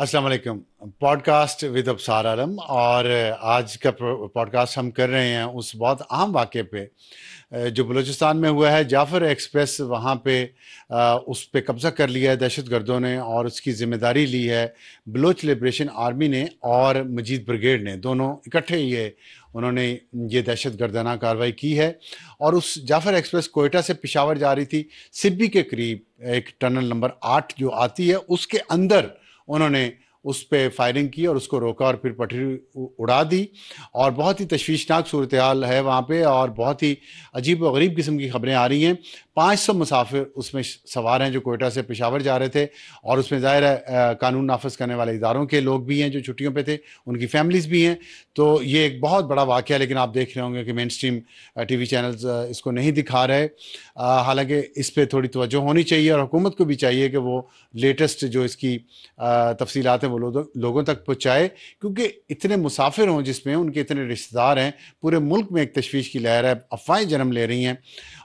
अस्सलाम वालेकुम। Podcast with अबसार आलम। और आज का पॉडकास्ट हम कर रहे हैं उस बहुत अहम वाक़े पे जो बलूचिस्तान में हुआ है। जाफ़र एक्सप्रेस वहाँ पे उस पे कब्ज़ा कर लिया है दहशतगर्दों ने, और उसकी ज़िम्मेदारी ली है बलोच लिबरेशन आर्मी ने और मजीद ब्रिगेड ने। दोनों इकट्ठे ये उन्होंने ये दहशतगर्दाना कार्रवाई की है। और उस जाफ़र एक्सप्रेस कोयटा से पेशावर जा रही थी। सिब्बी के करीब एक टनल नंबर 8 जो आती है उसके अंदर उन्होंने उस पे फायरिंग की और उसको रोका और फिर पटरी उड़ा दी। और बहुत ही तशवीशनाक सूरत हाल है वहाँ पे, और बहुत ही अजीब व गरीब किस्म की खबरें आ रही हैं। 500 मुसाफिर उसमें सवार हैं जो कोयटा से पेशावर जा रहे थे, और उसमें ज़ाहिर है कानून नाफज करने वाले इदारों के लोग भी हैं जो छुट्टियों पे थे, उनकी फैमिलीज़ भी हैं। तो ये एक बहुत बड़ा वाक़या है, लेकिन आप देख रहे होंगे कि मेन स्ट्रीम टीवी चैनल्स इसको नहीं दिखा रहे। हालांकि इस पर थोड़ी तवज्जो होनी चाहिए, और हुकूमत को भी चाहिए कि वो लेटेस्ट जो इसकी तफसीलात हैं वो लोगों तक पहुँचाए, क्योंकि इतने मुसाफिर हों जिसमें उनके इतने रिश्तेदार हैं। पूरे मुल्क में एक तशवीश की लहर है, अफवाहें जन्म ले रही हैं।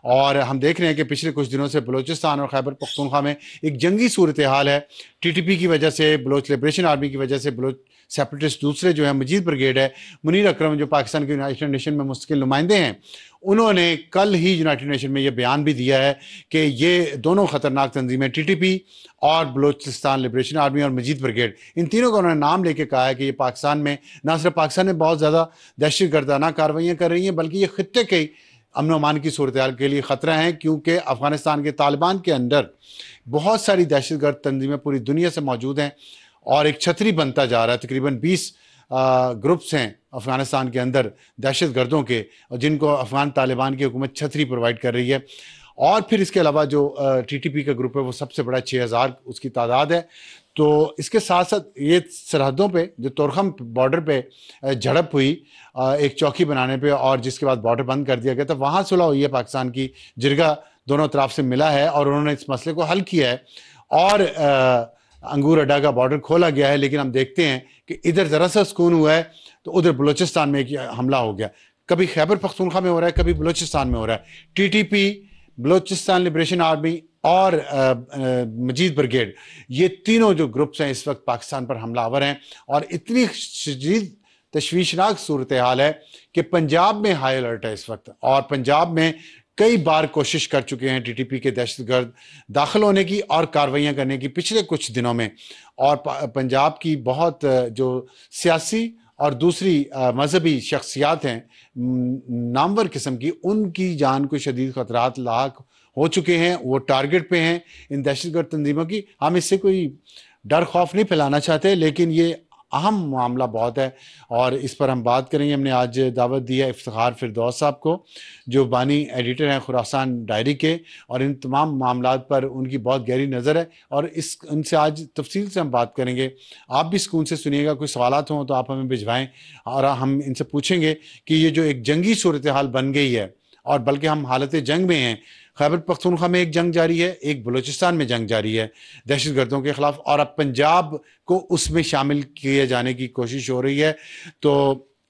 और हम देख रहे हैं कि पिछले कुछ दिनों से बलूचिस्तान और खैबर पख्तूनख्वा में एक जंगी सूरत हाल है। टीटीपी की वजह से, बलोच लिबरेशन आर्मी की वजह से, बलोच सेपरेटिस्ट दूसरे जो है मजीद ब्रिगेड है, मुनीर अकरम जो पाकिस्तान के यूनाइटेड नेशन में मुस्तकिल नुमाइंदे हैं, उन्होंने कल ही यूनाइटेड नेशन में ये बयान भी दिया है कि ये दोनों ख़तरनाक तंजीमें टीटीपी और बलूचिस्तान लिबरेशन आर्मी और मजीद ब्रिगेड, इन तीनों का उन्होंने नाम लेके कहा है कि ये पाकिस्तान में, ना सिर्फ पाकिस्तान में बहुत ज़्यादा दहशतगर्दाना कार्रवाइयाँ कर रही हैं, बल्कि ये खत्ते के अमन अमान की सूरत हाल के लिए ख़तरा है। क्योंकि अफ़गानिस्तान के तालिबान के अंदर बहुत सारी दहशतगर्द तंजीमें पूरी दुनिया से मौजूद हैं, और एक छतरी बनता जा रहा है। तकरीबन 20 ग्रुप्स हैं अफ़गानिस्तान के अंदर दहशत गर्दों के, जिनको अफ़गान तालिबान की हुकूमत छतरी प्रोवाइड कर रही है। और फिर इसके अलावा जो टीटीपी का ग्रुप है वो सबसे बड़ा 6000 उसकी तादाद है। तो इसके साथ साथ ये सरहदों पे जो तोरखम बॉर्डर पे झड़प हुई एक चौकी बनाने पे, और जिसके बाद बॉर्डर बंद कर दिया गया, तो वहाँ सुलह हुई है। पाकिस्तान की जिरगा दोनों तरफ से मिला है और उन्होंने इस मसले को हल किया है, और अंगूर अड्डा का बॉर्डर खोला गया है। लेकिन हम देखते हैं कि इधर ज़रा सा सुकून हुआ है तो उधर बलूचिस्तान में एक हमला हो गया। कभी खैबर पख्तूनख्वा में हो रहा है, कभी बलूचिस्तान में हो रहा है। टीटीपी, बलूचिस्तान लिबरेशन आर्मी और मजीद ब्रिगेड, ये तीनों जो ग्रुप्स हैं इस वक्त पाकिस्तान पर हमलावर हैं। और इतनी शदीद तशवीशनाक सूरत हाल है कि पंजाब में हाई अलर्ट है इस वक्त, और पंजाब में कई बार कोशिश कर चुके हैं टीटीपी के दहशतगर्द दाखिल होने की और कार्रवाइयाँ करने की पिछले कुछ दिनों में। और पंजाब की बहुत जो सियासी और दूसरी मजहबी शख्सियात हैं नामवर किस्म की, उनकी जान को शदीद खतरात लाक हो चुके हैं। वो टारगेट पे हैं इन दहशतगर्द तंजीमों की। हम इससे कोई डर खौफ नहीं फैलाना चाहते, लेकिन ये अहम मामला बहुत है और इस पर हम बात करेंगे। हमने आज दावत दी है इफ्तिखार फिरदौस साहब को, जो बानी एडिटर हैं खुरासान डायरी के, और इन तमाम मामलात पर उनकी बहुत गहरी नज़र है, और उनसे आज तफसील से हम बात करेंगे। आप भी सुकून से सुनिएगा, कोई सवालात हों तो आप हमें भिजवाएं, और हम इनसे पूछेंगे कि ये जो एक जंगी सूरत हाल बन गई है, और बल्कि हम हालत जंग में हैं। खैबर पख्तूनख्वा में एक जंग जारी है, एक बलूचिस्तान में जंग जारी है दहशतगर्दों के ख़िलाफ़, और अब पंजाब को उसमें शामिल किए जाने की कोशिश हो रही है। तो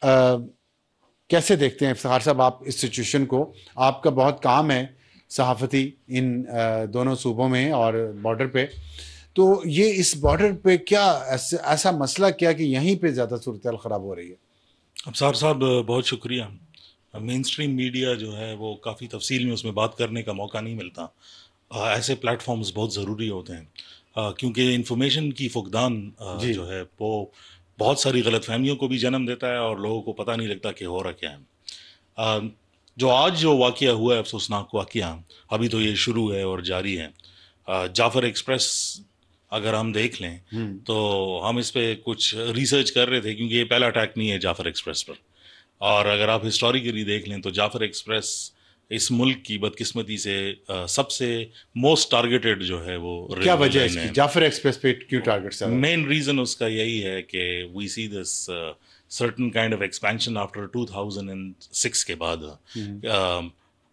कैसे देखते हैं इफ्तिखार साहब आप इस सिचुएशन को? आपका बहुत काम है सहाफ़ती इन दोनों सूबों में और बॉर्डर पे, तो ये इस बॉर्डर पे क्या ऐसा मसला क्या कि यहीं पे ज़्यादा सूरत हाल ख़राब हो रही है? अबसार साहब, बहुत शुक्रिया। मेन स्ट्रीम मीडिया जो है वो काफ़ी तफसील में उसमें बात करने का मौका नहीं मिलता। ऐसे प्लेटफॉर्म्स बहुत ज़रूरी होते हैं, क्योंकि इंफॉर्मेशन की फुकदान जी। जो है वो बहुत सारी गलतफहमियों को भी जन्म देता है और लोगों को पता नहीं लगता कि हो रहा क्या है। जो आज जो वाक़या हुआ है, अफसोसनाक वाक़या, अभी तो ये शुरू है और जारी है। जाफ़र एक्सप्रेस अगर हम देख लें तो हम इस पे कुछ रिसर्च कर रहे थे, क्योंकि ये पहला अटैक नहीं है जाफ़र एक्सप्रेस पर। और अगर आप हिस्टोरिकली देख लें तो जाफ़र एक्सप्रेस इस मुल्क की बदकिस्मती से सबसे मोस्ट टारगेटेड जो है वो क्या रेलवे वजह है लाइन इसकी? है। जाफर एक्सप्रेस पे क्यों टारगेट से? मेन रीज़न उसका यही है कि we see this certain kind of expansion after 2006 के बाद।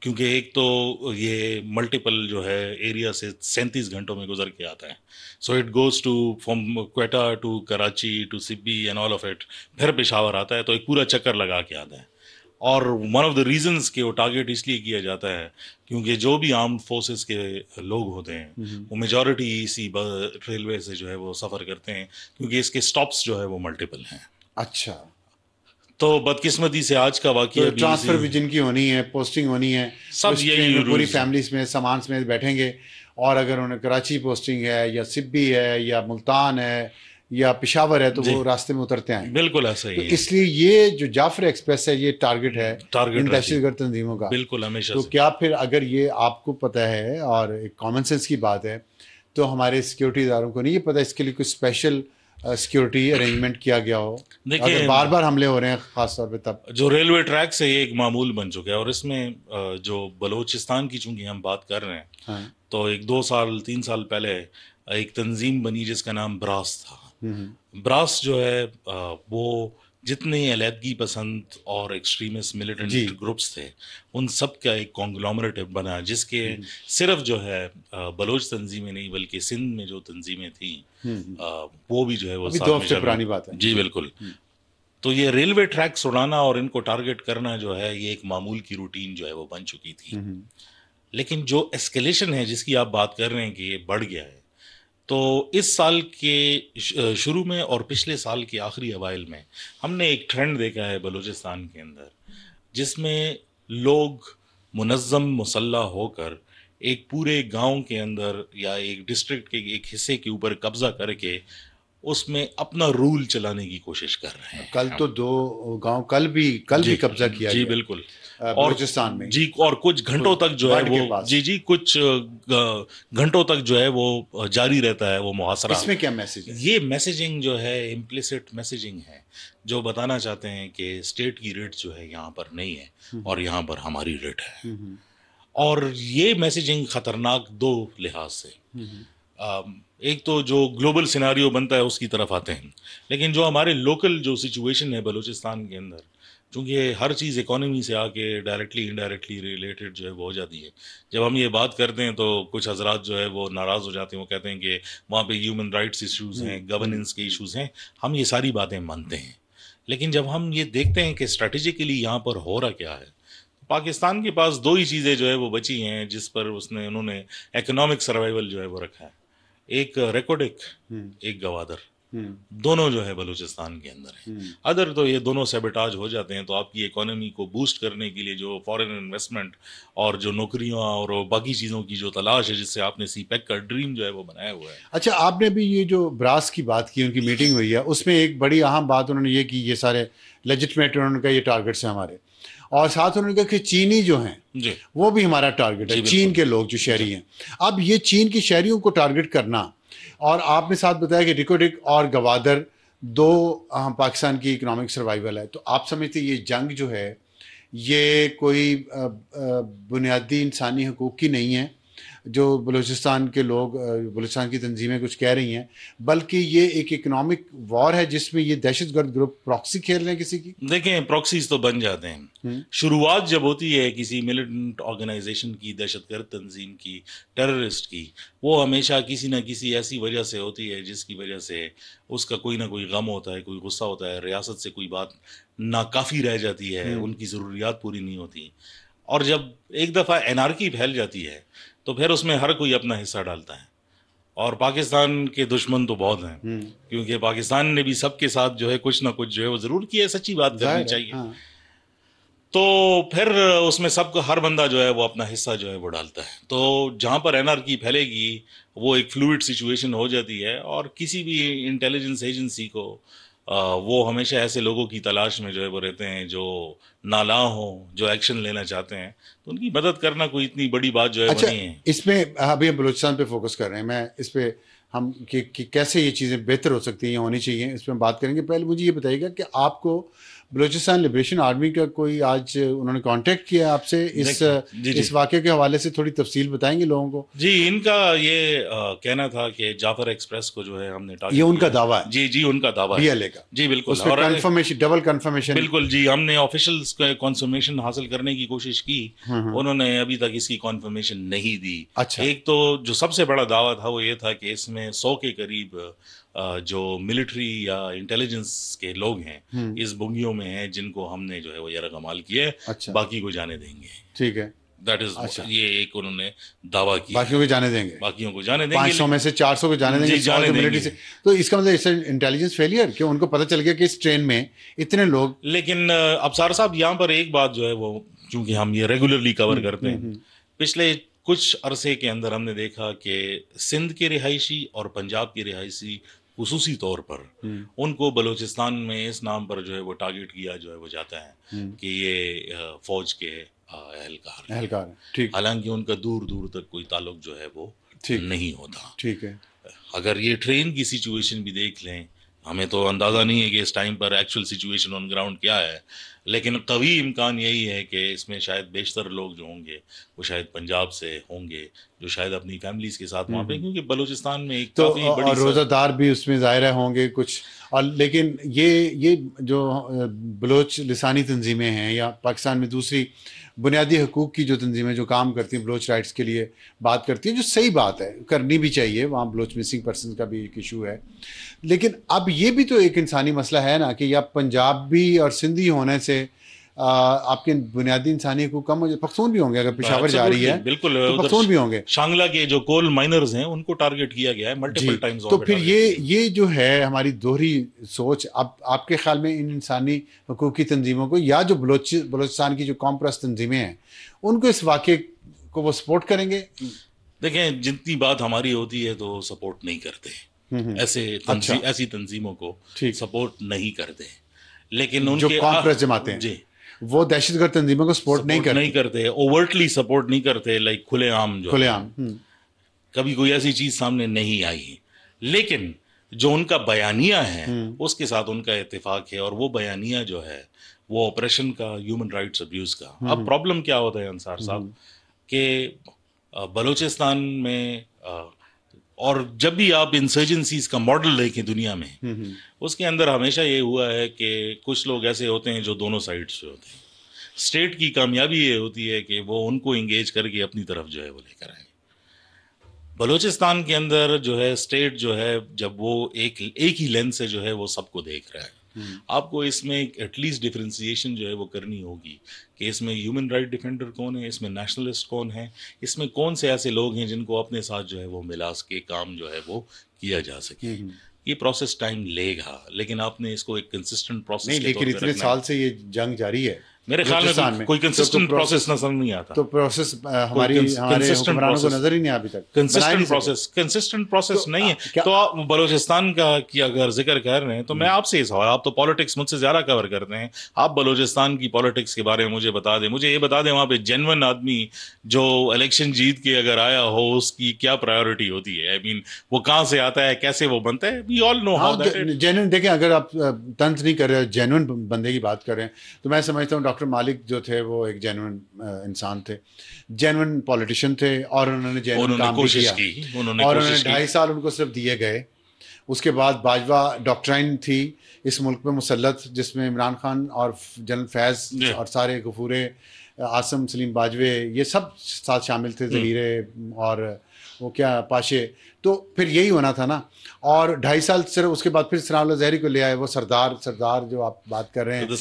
क्योंकि एक तो ये मल्टीपल जो है एरिया से 37 घंटों में गुजर के आता है। So it goes to from Quetta to Karachi to Sibi and all of it, फिर पेशावर आता है, तो एक पूरा चक्कर लगा के आता है। और वन ऑफ द रीजंस कि वो टारगेट इसलिए किया जाता है क्योंकि जो भी आर्म्ड फोर्सेस के लोग होते हैं वो मेजॉरिटी इसी रेलवे से जो है वो सफ़र करते हैं, क्योंकि इसके स्टॉप्स जो है वो मल्टीपल हैं। अच्छा, तो बदकिस्मती से आज का तो वाकया भी ट्रांसफर भी जिनकी होनी है, पोस्टिंग होनी है, सब उस यही ट्रेन में पूरी रूल्स हैं। फैमिलीज में सामान समेत बैठेंगे, और अगर उन्हें कराची पोस्टिंग है या सिब्बी है या मुल्तान है या पेशावर है तो जी वो रास्ते में उतरते आएंगे। बिल्कुल ऐसा तो ही है, इसलिए ये जो जाफर एक्सप्रेस है ये टारगेट है इन टारगेट रहती है दहशतगर्द तंजीमों का। बिल्कुल हमेशा तो से। क्या फिर अगर ये आपको पता है और एक कॉमन सेंस की बात है, तो हमारे सिक्योरिटी इदारों को नहीं ये पता इसके लिए कुछ स्पेशल सिक्योरिटी अरेंजमेंट किया गया हो अगर देखिए, बार बार हमले हो रहे हैं खास तौर पे तब? जो रेलवे ट्रैक से ये एक मामूल बन चुका है, और इसमें जो बलूचिस्तान की चूंकि हम बात कर रहे हैं, हाँ। तो एक 2 साल 3 साल पहले एक तंजीम बनी जिसका नाम ब्रास था। ब्रास जो है वो जितने अलहदगी पसंद और एक्सट्रीमिस्ट मिलिटेंट जी। ग्रुप्स थे उन सब का एक कॉन्ग्लोमरेट बना, जिसके सिर्फ जो है बलोच तंजीमें नहीं बल्कि सिंध में जो तंजीमें थी वो भी जो है वो अभी साथ 2 में हफ्ते शामिल- पुरानी बात है। जी बिल्कुल। तो ये रेलवे ट्रैक्स उड़ाना और इनको टारगेट करना जो है ये एक मामूल की रूटीन जो है वो बन चुकी थी। लेकिन जो एस्केलेशन है जिसकी आप बात कर रहे हैं कि ये बढ़ गया है, तो इस साल के शुरू में और पिछले साल के आखिरी अवाइल में हमने एक ट्रेंड देखा है बलूचिस्तान के अंदर, जिसमें लोग मुनज़्ज़म मुसल्लह होकर एक पूरे गांव के अंदर या एक डिस्ट्रिक्ट के एक हिस्से के ऊपर कब्जा करके उसमें अपना रूल चलाने की कोशिश कर रहे हैं। कल तो 2 गांव कल भी कब्जा किया जी गया बिल्कुल। बलूचिस्तान में। जी, और कुछ घंटों तक जो है बर्ड के वो पास। जी कुछ घंटों तक जो है वो जारी रहता है वो मुहासरा। इसमें क्या मैसेज है? ये मैसेजिंग जो है इम्प्लिसिट मैसेजिंग है, जो बताना चाहते हैं कि स्टेट की रेट जो है यहाँ पर नहीं है और यहाँ पर हमारी रेट है। और ये मैसेजिंग खतरनाक 2 लिहाज से। एक तो जो ग्लोबल सिनारियो बनता है उसकी तरफ आते हैं, लेकिन जो हमारे लोकल जो सिचुएशन है बलूचिस्तान के अंदर, क्योंकि हर चीज़ इकोनॉमी से आके डायरेक्टली इनडायरेक्टली रिलेटेड जो है वो हो जाती है। जब हम ये बात करते हैं तो कुछ हजरात जो है वो नाराज़ हो जाते हैं, वो कहते हैं कि वहाँ पे ह्यूमन राइट्स इश्यूज़ हैं, गवर्नेंस के इश्यूज़ हैं। हम ये सारी बातें मानते हैं, लेकिन जब हम ये देखते हैं कि स्ट्रेटेजिकली यहाँ पर हो रहा क्या है, पाकिस्तान के पास 2 ही चीज़ें जो है वो बची हैं जिस पर उन्होंने इकोनॉमिक सर्वाइवल जो है वो रखा है। एक रेकोडिक, एक गवादर, दोनों जो है बलूचिस्तान के अंदर है। अदर तो ये दोनों सैबोटाज हो जाते हैं तो आपकी इकोनॉमी को बूस्ट करने के लिए जो फॉरेन इन्वेस्टमेंट और जो नौकरियां और बाकी चीज़ों की जो तलाश है, जिससे आपने सीपैक का ड्रीम जो है वो बनाया हुआ है। अच्छा, आपने भी ये जो ब्रास की बात की, उनकी मीटिंग हुई है, उसमें एक बड़ी अहम बात उन्होंने ये की, ये सारे लेजिटमेट उन्होंने कहा ये टारगेट्स हैं हमारे, और साथ उन्होंने कहा कि चीनी जो हैं जी वो भी हमारा टारगेट है, चीन के लोग जो शहरी हैं। अब ये चीन के शहरियों को टारगेट करना, और आपने साथ बताया कि रिकोडिक और गवादर 2 पाकिस्तान की इकोनॉमिक सर्वाइवल है, तो आप समझते ये जंग जो है ये कोई बुनियादी इंसानी हकूक़ की नहीं है जो बलूचिस्तान के लोग, बलूचिस्तान की तंजीमें कुछ कह रही हैं, बल्कि ये एक इकोनॉमिक वॉर है जिसमें ये दहशतगर्द ग्रुप प्रॉक्सी खेल रहे हैं किसी की? देखें, प्रॉक्सीज तो बन जाते हैं। शुरुआत जब होती है किसी मिलिटेंट ऑर्गेनाइजेशन की, दहशतगर्द तंजीम की, टेररिस्ट की, वो हमेशा किसी ना किसी ऐसी वजह से होती है जिसकी वजह से उसका कोई ना कोई गम होता है, कोई गुस्सा होता है, रियासत से कोई बात नाकाफ़ी रह जाती है, उनकी ज़रूरियात पूरी नहीं होती। और जब एक दफ़ा एनार्की फैल जाती है तो फिर उसमें हर कोई अपना हिस्सा डालता है। और पाकिस्तान के दुश्मन तो बहुत हैं, क्योंकि पाकिस्तान ने भी सबके साथ जो है कुछ ना कुछ जो है वो ज़रूर किया है, सच्ची बात करनी चाहिए। हाँ। तो फिर उसमें सबको, हर बंदा जो है वो अपना हिस्सा जो है वो डालता है। तो जहाँ पर एनार्की फैलेगी वो एक फ्लूइड सिचुएशन हो जाती है, और किसी भी इंटेलिजेंस एजेंसी को वो हमेशा ऐसे लोगों की तलाश में जो है वो रहते हैं जो नाला हो, जो एक्शन लेना चाहते हैं, तो उनकी मदद करना कोई इतनी बड़ी बात जो है अच्छा, नहीं है। इसमें अभी हम बलूचिस्तान पे फोकस कर रहे हैं, मैं इस पे हम कि कैसे ये चीज़ें बेहतर हो सकती हैं, होनी चाहिए, इस पर बात करेंगे। पहले मुझे ये बताइएगा कि आपको बलूचिस्तान लिबरेशन आर्मी का कोई आज उन्होंने कांटेक्ट किया आपसे इस वाक़े के हवाले से थोड़ी तफसील बताएंगे लोगों को? जी, इनका ये कहना था कि जाफर एक्सप्रेस को जो है हमने टारगेट ये उनका दावा है? जी उनका दावा है BLA का? जी बिल्कुल। और कंफर्मेशन, डबल कंफर्मेशन? बिल्कुल जी, हमने ऑफिशियल्स का कंफर्मेशन हासिल करने की कोशिश की, उन्होंने अभी तक इसकी कंफर्मेशन नहीं दी। अच्छा। एक तो जो सबसे बड़ा दावा था वो ये था कि इसमें 100 के करीब जो मिलिट्री या इंटेलिजेंस के लोग हैं इस बुंगियों में हैं जिनको हमने जो है वो यार कमाल किया है, अच्छा, बाकी को जाने देंगे। ठीक है। दैट इज अच्छा, ये एक उन्होंने दावा किया बाकियों है, को जाने देंगे, बाकियों को जाने देंगे 500 में से 400 को जाने देंगे, जी 100 जाने जो मिलिट्री देंगे। से। तो इसका मतलब इससे इंटेलिजेंस फेलियर, क्यों उनको पता चल गया कि इस ट्रेन में इतने लोग। लेकिन अबसार साहब यहाँ पर एक बात जो है वो, चूंकि हम ये रेगुलरली कवर करते हैं, पिछले कुछ अरसे के अंदर हमने देखा कि सिंध के रिहायशी और पंजाब के रिहायशी खुसूसी तौर पर उनको बलूचिस्तान में इस नाम पर जो है वो टारगेट किया जो है वो जाता है कि ये फौज के एहलकार एहलकार है, ठीक, हालांकि उनका दूर दूर तक कोई ताल्लुक जो है वो ठीक नहीं होता। ठीक है। अगर ये ट्रेन की सिचुएशन भी देख लें, हमें तो अंदाज़ा नहीं है कि इस टाइम पर एक्चुअल सिचुएशन ऑन ग्राउंड क्या है, लेकिन कवी इम्कान यही है कि इसमें शायद बेशतर लोग जो होंगे वो शायद पंजाब से होंगे, जो शायद अपनी फैमिलीज के साथ वहाँ पे, क्योंकि बलूचिस्तान में एक तो काफ़ी बड़ी और रोज़ादार भी उसमें ज़ाहिर होंगे कुछ। और लेकिन ये जो बलोच लिसानी तंजीमें हैं या पाकिस्तान में दूसरी बुनियादी हकूक़ की जो तंजीमें जो काम करती हैं बलोच राइट्स के लिए बात करती हैं, जो सही बात है, करनी भी चाहिए, वहाँ बलोच मिसिंग पर्सन का भी एक इशू है। लेकिन अब ये भी तो एक इंसानी मसला है ना कि या पंजाबी और सिंधी होने से आपके बुनियादी इंसानी हकूक़ कम हो जाए। पख्तून भी होंगे, अगर पेशावर जा रही है बिल्कुल, तो पख्तून भी होंगे। शांगला के जो कोल माइनर्स हैं उनको टारगेट किया गया है मल्टीपल टाइम्स। तो फिर ये जो है हमारी दोहरी सोच, अब आपके ख्याल में इन इंसानी हकूक़ की तंजीमों को या जो बलोचिस्तान की जो कौम परस्त तंजीमें हैं उनको इस वाक़े को वो सपोर्ट करेंगे? देखें, जितनी बात हमारी होती है तो सपोर्ट नहीं करते, ऐसी तंजीमों को सपोर्ट नहीं करते, लेकिन उनके जो कौम परस्त जमाते हैं जी वो दहशतगर्द तंजीमों को सपोर्ट नहीं करते, ओवर्टली सपोर्ट नहीं करते, लाइक खुलेआम कभी कोई ऐसी चीज सामने नहीं आई। लेकिन जो उनका बयानिया है उसके साथ उनका इत्तेफाक है, और वो बयानिया जो है वो ऑपरेशन का, ह्यूमन राइट्स अब्यूज का। अब प्रॉब्लम क्या होता है अंसार साहब कि बलूचिस्तान में और जब भी आप इंसर्जेंसीज का मॉडल देखें दुनिया में, उसके अंदर हमेशा ये हुआ है कि कुछ लोग ऐसे होते हैं जो दोनों साइड से होते हैं। स्टेट की कामयाबी ये होती है कि वो उनको इंगेज करके अपनी तरफ जो है वो लेकर आए। बलूचिस्तान के अंदर जो है स्टेट जो है, जब वो एक ही लेंस से जो है वो सबको देख रहा है, आपको इसमें एटलीस्ट डिफरेंशिएशन जो है वो करनी होगी कि इसमें ह्यूमन राइट डिफेंडर कौन है, इसमें नेशनलिस्ट कौन है, इसमें कौन से ऐसे लोग हैं जिनको अपने साथ जो है वो मिला के काम जो है वो किया जा सके। ये प्रोसेस टाइम लेगा, लेकिन आपने इसको एक कंसिस्टेंट प्रोसेस नहीं, लेकिन इतने साल से ये जंग जारी है, मेरे ख्याल में कोई कंसिस्टेंट प्रोसेस नजर नहीं आता। तो प्रोसेस हमारे हुक्मरानों को नजर ही नहीं अभी तक कंसिस्टेंट प्रोसेस नहीं है। तो आप बलूचिस्तान का की अगर जिक्र कर रहे हैं तो मैं आपसे इस सवाल, आप तो पॉलिटिक्स मुझसे ज्यादा कवर करते हैं, आप बलूचिस्तान की पॉलिटिक्स के बारे में मुझे बता दें। मुझे ये बता दें वहाँ पे जेन्युइन आदमी जो इलेक्शन जीत के अगर आया हो उसकी क्या प्रायोरिटी होती है? आई मीन वो कहाँ से आता है, कैसे वो बनता है? We all know how that. Genuine देखें, अगर आप तंज नहीं कर रहे हो, जेन्युइन बंदे की बात कर रहे हैं, तो मैं समझता हूँ डॉक्टर मालिक जो थे वो एक जेन्युइन इंसान थे, जेन्युइन पॉलिटिशियन थे, और उन्होंने जेन्युइन काम भी किया, और उन्होंने 2.5 साल उनको सिर्फ दिए गए। उसके बाद बाजवा डॉक्ट्राइन थी इस मुल्क में मुसल्लत, जिसमें इमरान खान और जनरल फैज़ और सारे गफूरे, आसम, सलीम बाजवे, ये सब साथ शामिल थे, ज़हीरे और वो क्या पाशे। तो फिर यही होना था ना। और 2.5 साल सिर्फ, उसके बाद फिर सनाउल्लाह ज़हरी को ले आए, वो सरदार जो आप बात कर रहे हैं, तो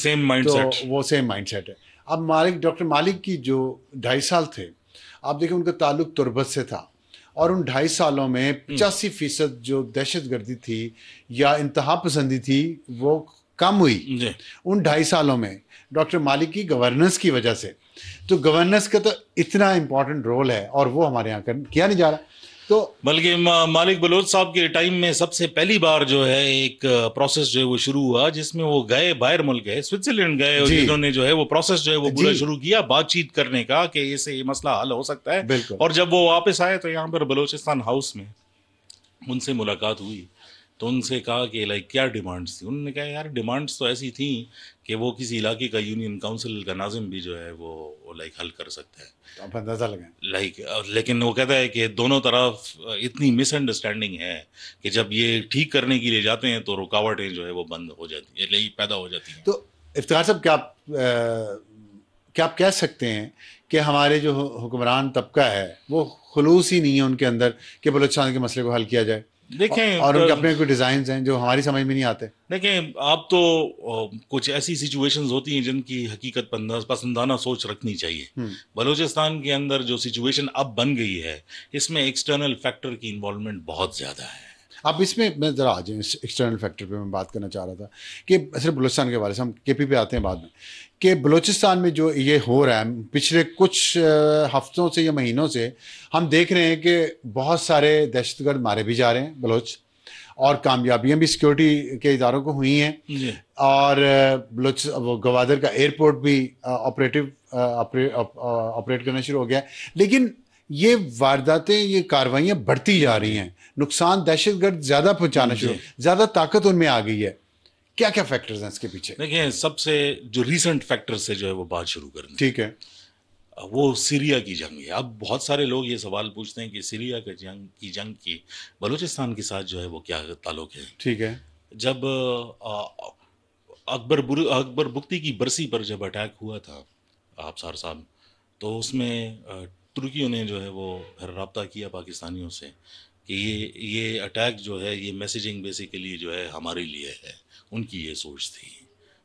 वो सेम माइंडसेट है। अब डॉक्टर मालिक की जो 2.5 साल थे, आप देखें उनका ताल्लुक तुर्बत से था, और उन 2.5 सालों में 85% जो दहशतगर्दी थी या इंतहा पसंदी थी वो कम हुई उन 2.5 सालों में डॉक्टर मालिक की गवर्नेंस की वजह से। तो गवर्नेंस का तो इतना इम्पोर्टेंट रोल है और वो हमारे यहाँ किया नहीं जा रहा। तो बल्कि मालिक बलोच साहब के टाइम में सबसे पहली बार जो है एक प्रोसेस जो है वो शुरू हुआ, जिसमें वो गए, बाहर मुल्क गए, स्विट्जरलैंड गए, और जिन्होंने जो है वो प्रोसेस जो है वो पूरा शुरू किया बातचीत करने का कि इससे ये मसला हल हो सकता है। और जब वो वापस आए तो यहाँ पर बलोचिस्तान हाउस में उनसे मुलाकात हुई, तो उनसे कहा कि लाइक क्या डिमांड्स थी। उन्होंने कहा यार डिमांड्स तो ऐसी थी कि वो किसी इलाके का यूनियन काउंसिल का नाजिम भी जो है वो लाइक हल कर सकता है। तो आप अंदाजा लगाएं लाइक, लेकिन वो कहता है कि दोनों तरफ इतनी मिसअंडरस्टैंडिंग है कि जब ये ठीक करने के लिए जाते हैं तो रुकावटें जो है वो बंद हो जाती है, लाइक पैदा हो जाती हैं। तो इफ्तिखार साहब, क्या आप कह सकते हैं कि हमारे जो हुक्मरान तबका है वो खुलूस ही नहीं है उनके अंदर कि बलूचिस्तान के मसले को हल किया जाए? देखें और उनके अपने कोई डिजाइन हैं जो हमारी समझ में नहीं आते। देखें आप तो कुछ ऐसी सिचुएशंस होती हैं जिनकी हकीकत पसंदाना सोच रखनी चाहिए। बलूचिस्तान के अंदर जो सिचुएशन अब बन गई है, इसमें एक्सटर्नल फैक्टर की इन्वॉल्वमेंट बहुत ज़्यादा है। अब इसमें मैं ज़रा आ जाऊँ एक्सटर्नल फैक्टर पे मैं बात करना चाह रहा था कि सिर्फ बलूचिस्तान के बारे से, हम केपी पे आते हैं बाद में, कि बलूचिस्तान में जो ये हो रहा है पिछले कुछ हफ्तों से या महीनों से हम देख रहे हैं कि बहुत सारे दहशतगर्द मारे भी जा रहे हैं बलोच, और कामयाबियां भी सिक्योरिटी के इदारों को हुई हैं, और बलोच गवादर का एयरपोर्ट भी ऑपरेट करना शुरू हो गया है। लेकिन ये वारदातें, ये कार्रवाइयां बढ़ती जा रही हैं, नुकसान दहशतगर्द ज़्यादा पहुंचाना शुरू, ज़्यादा ताकत उनमें आ गई है। क्या क्या फैक्टर्स हैं इसके पीछे? देखिए, सबसे जो रीसेंट फैक्टर से जो है वो बात शुरू करनी, ठीक है, वो सीरिया की जंग है। अब बहुत सारे लोग ये सवाल पूछते हैं कि सीरिया की जंग की बलूचिस्तान के साथ जो है वो क्या ताल्लुक है। ठीक है। जब अकबर बुख्ती की बरसी पर जब अटैक हुआ था अफसार साहब, तो उसमें तुर्कियों ने जो है वो फिर रब्ता किया पाकिस्तानियों से कि ये अटैक जो है, ये मैसेजिंग बेसिकली जो है हमारे लिए है। उनकी ये सोच थी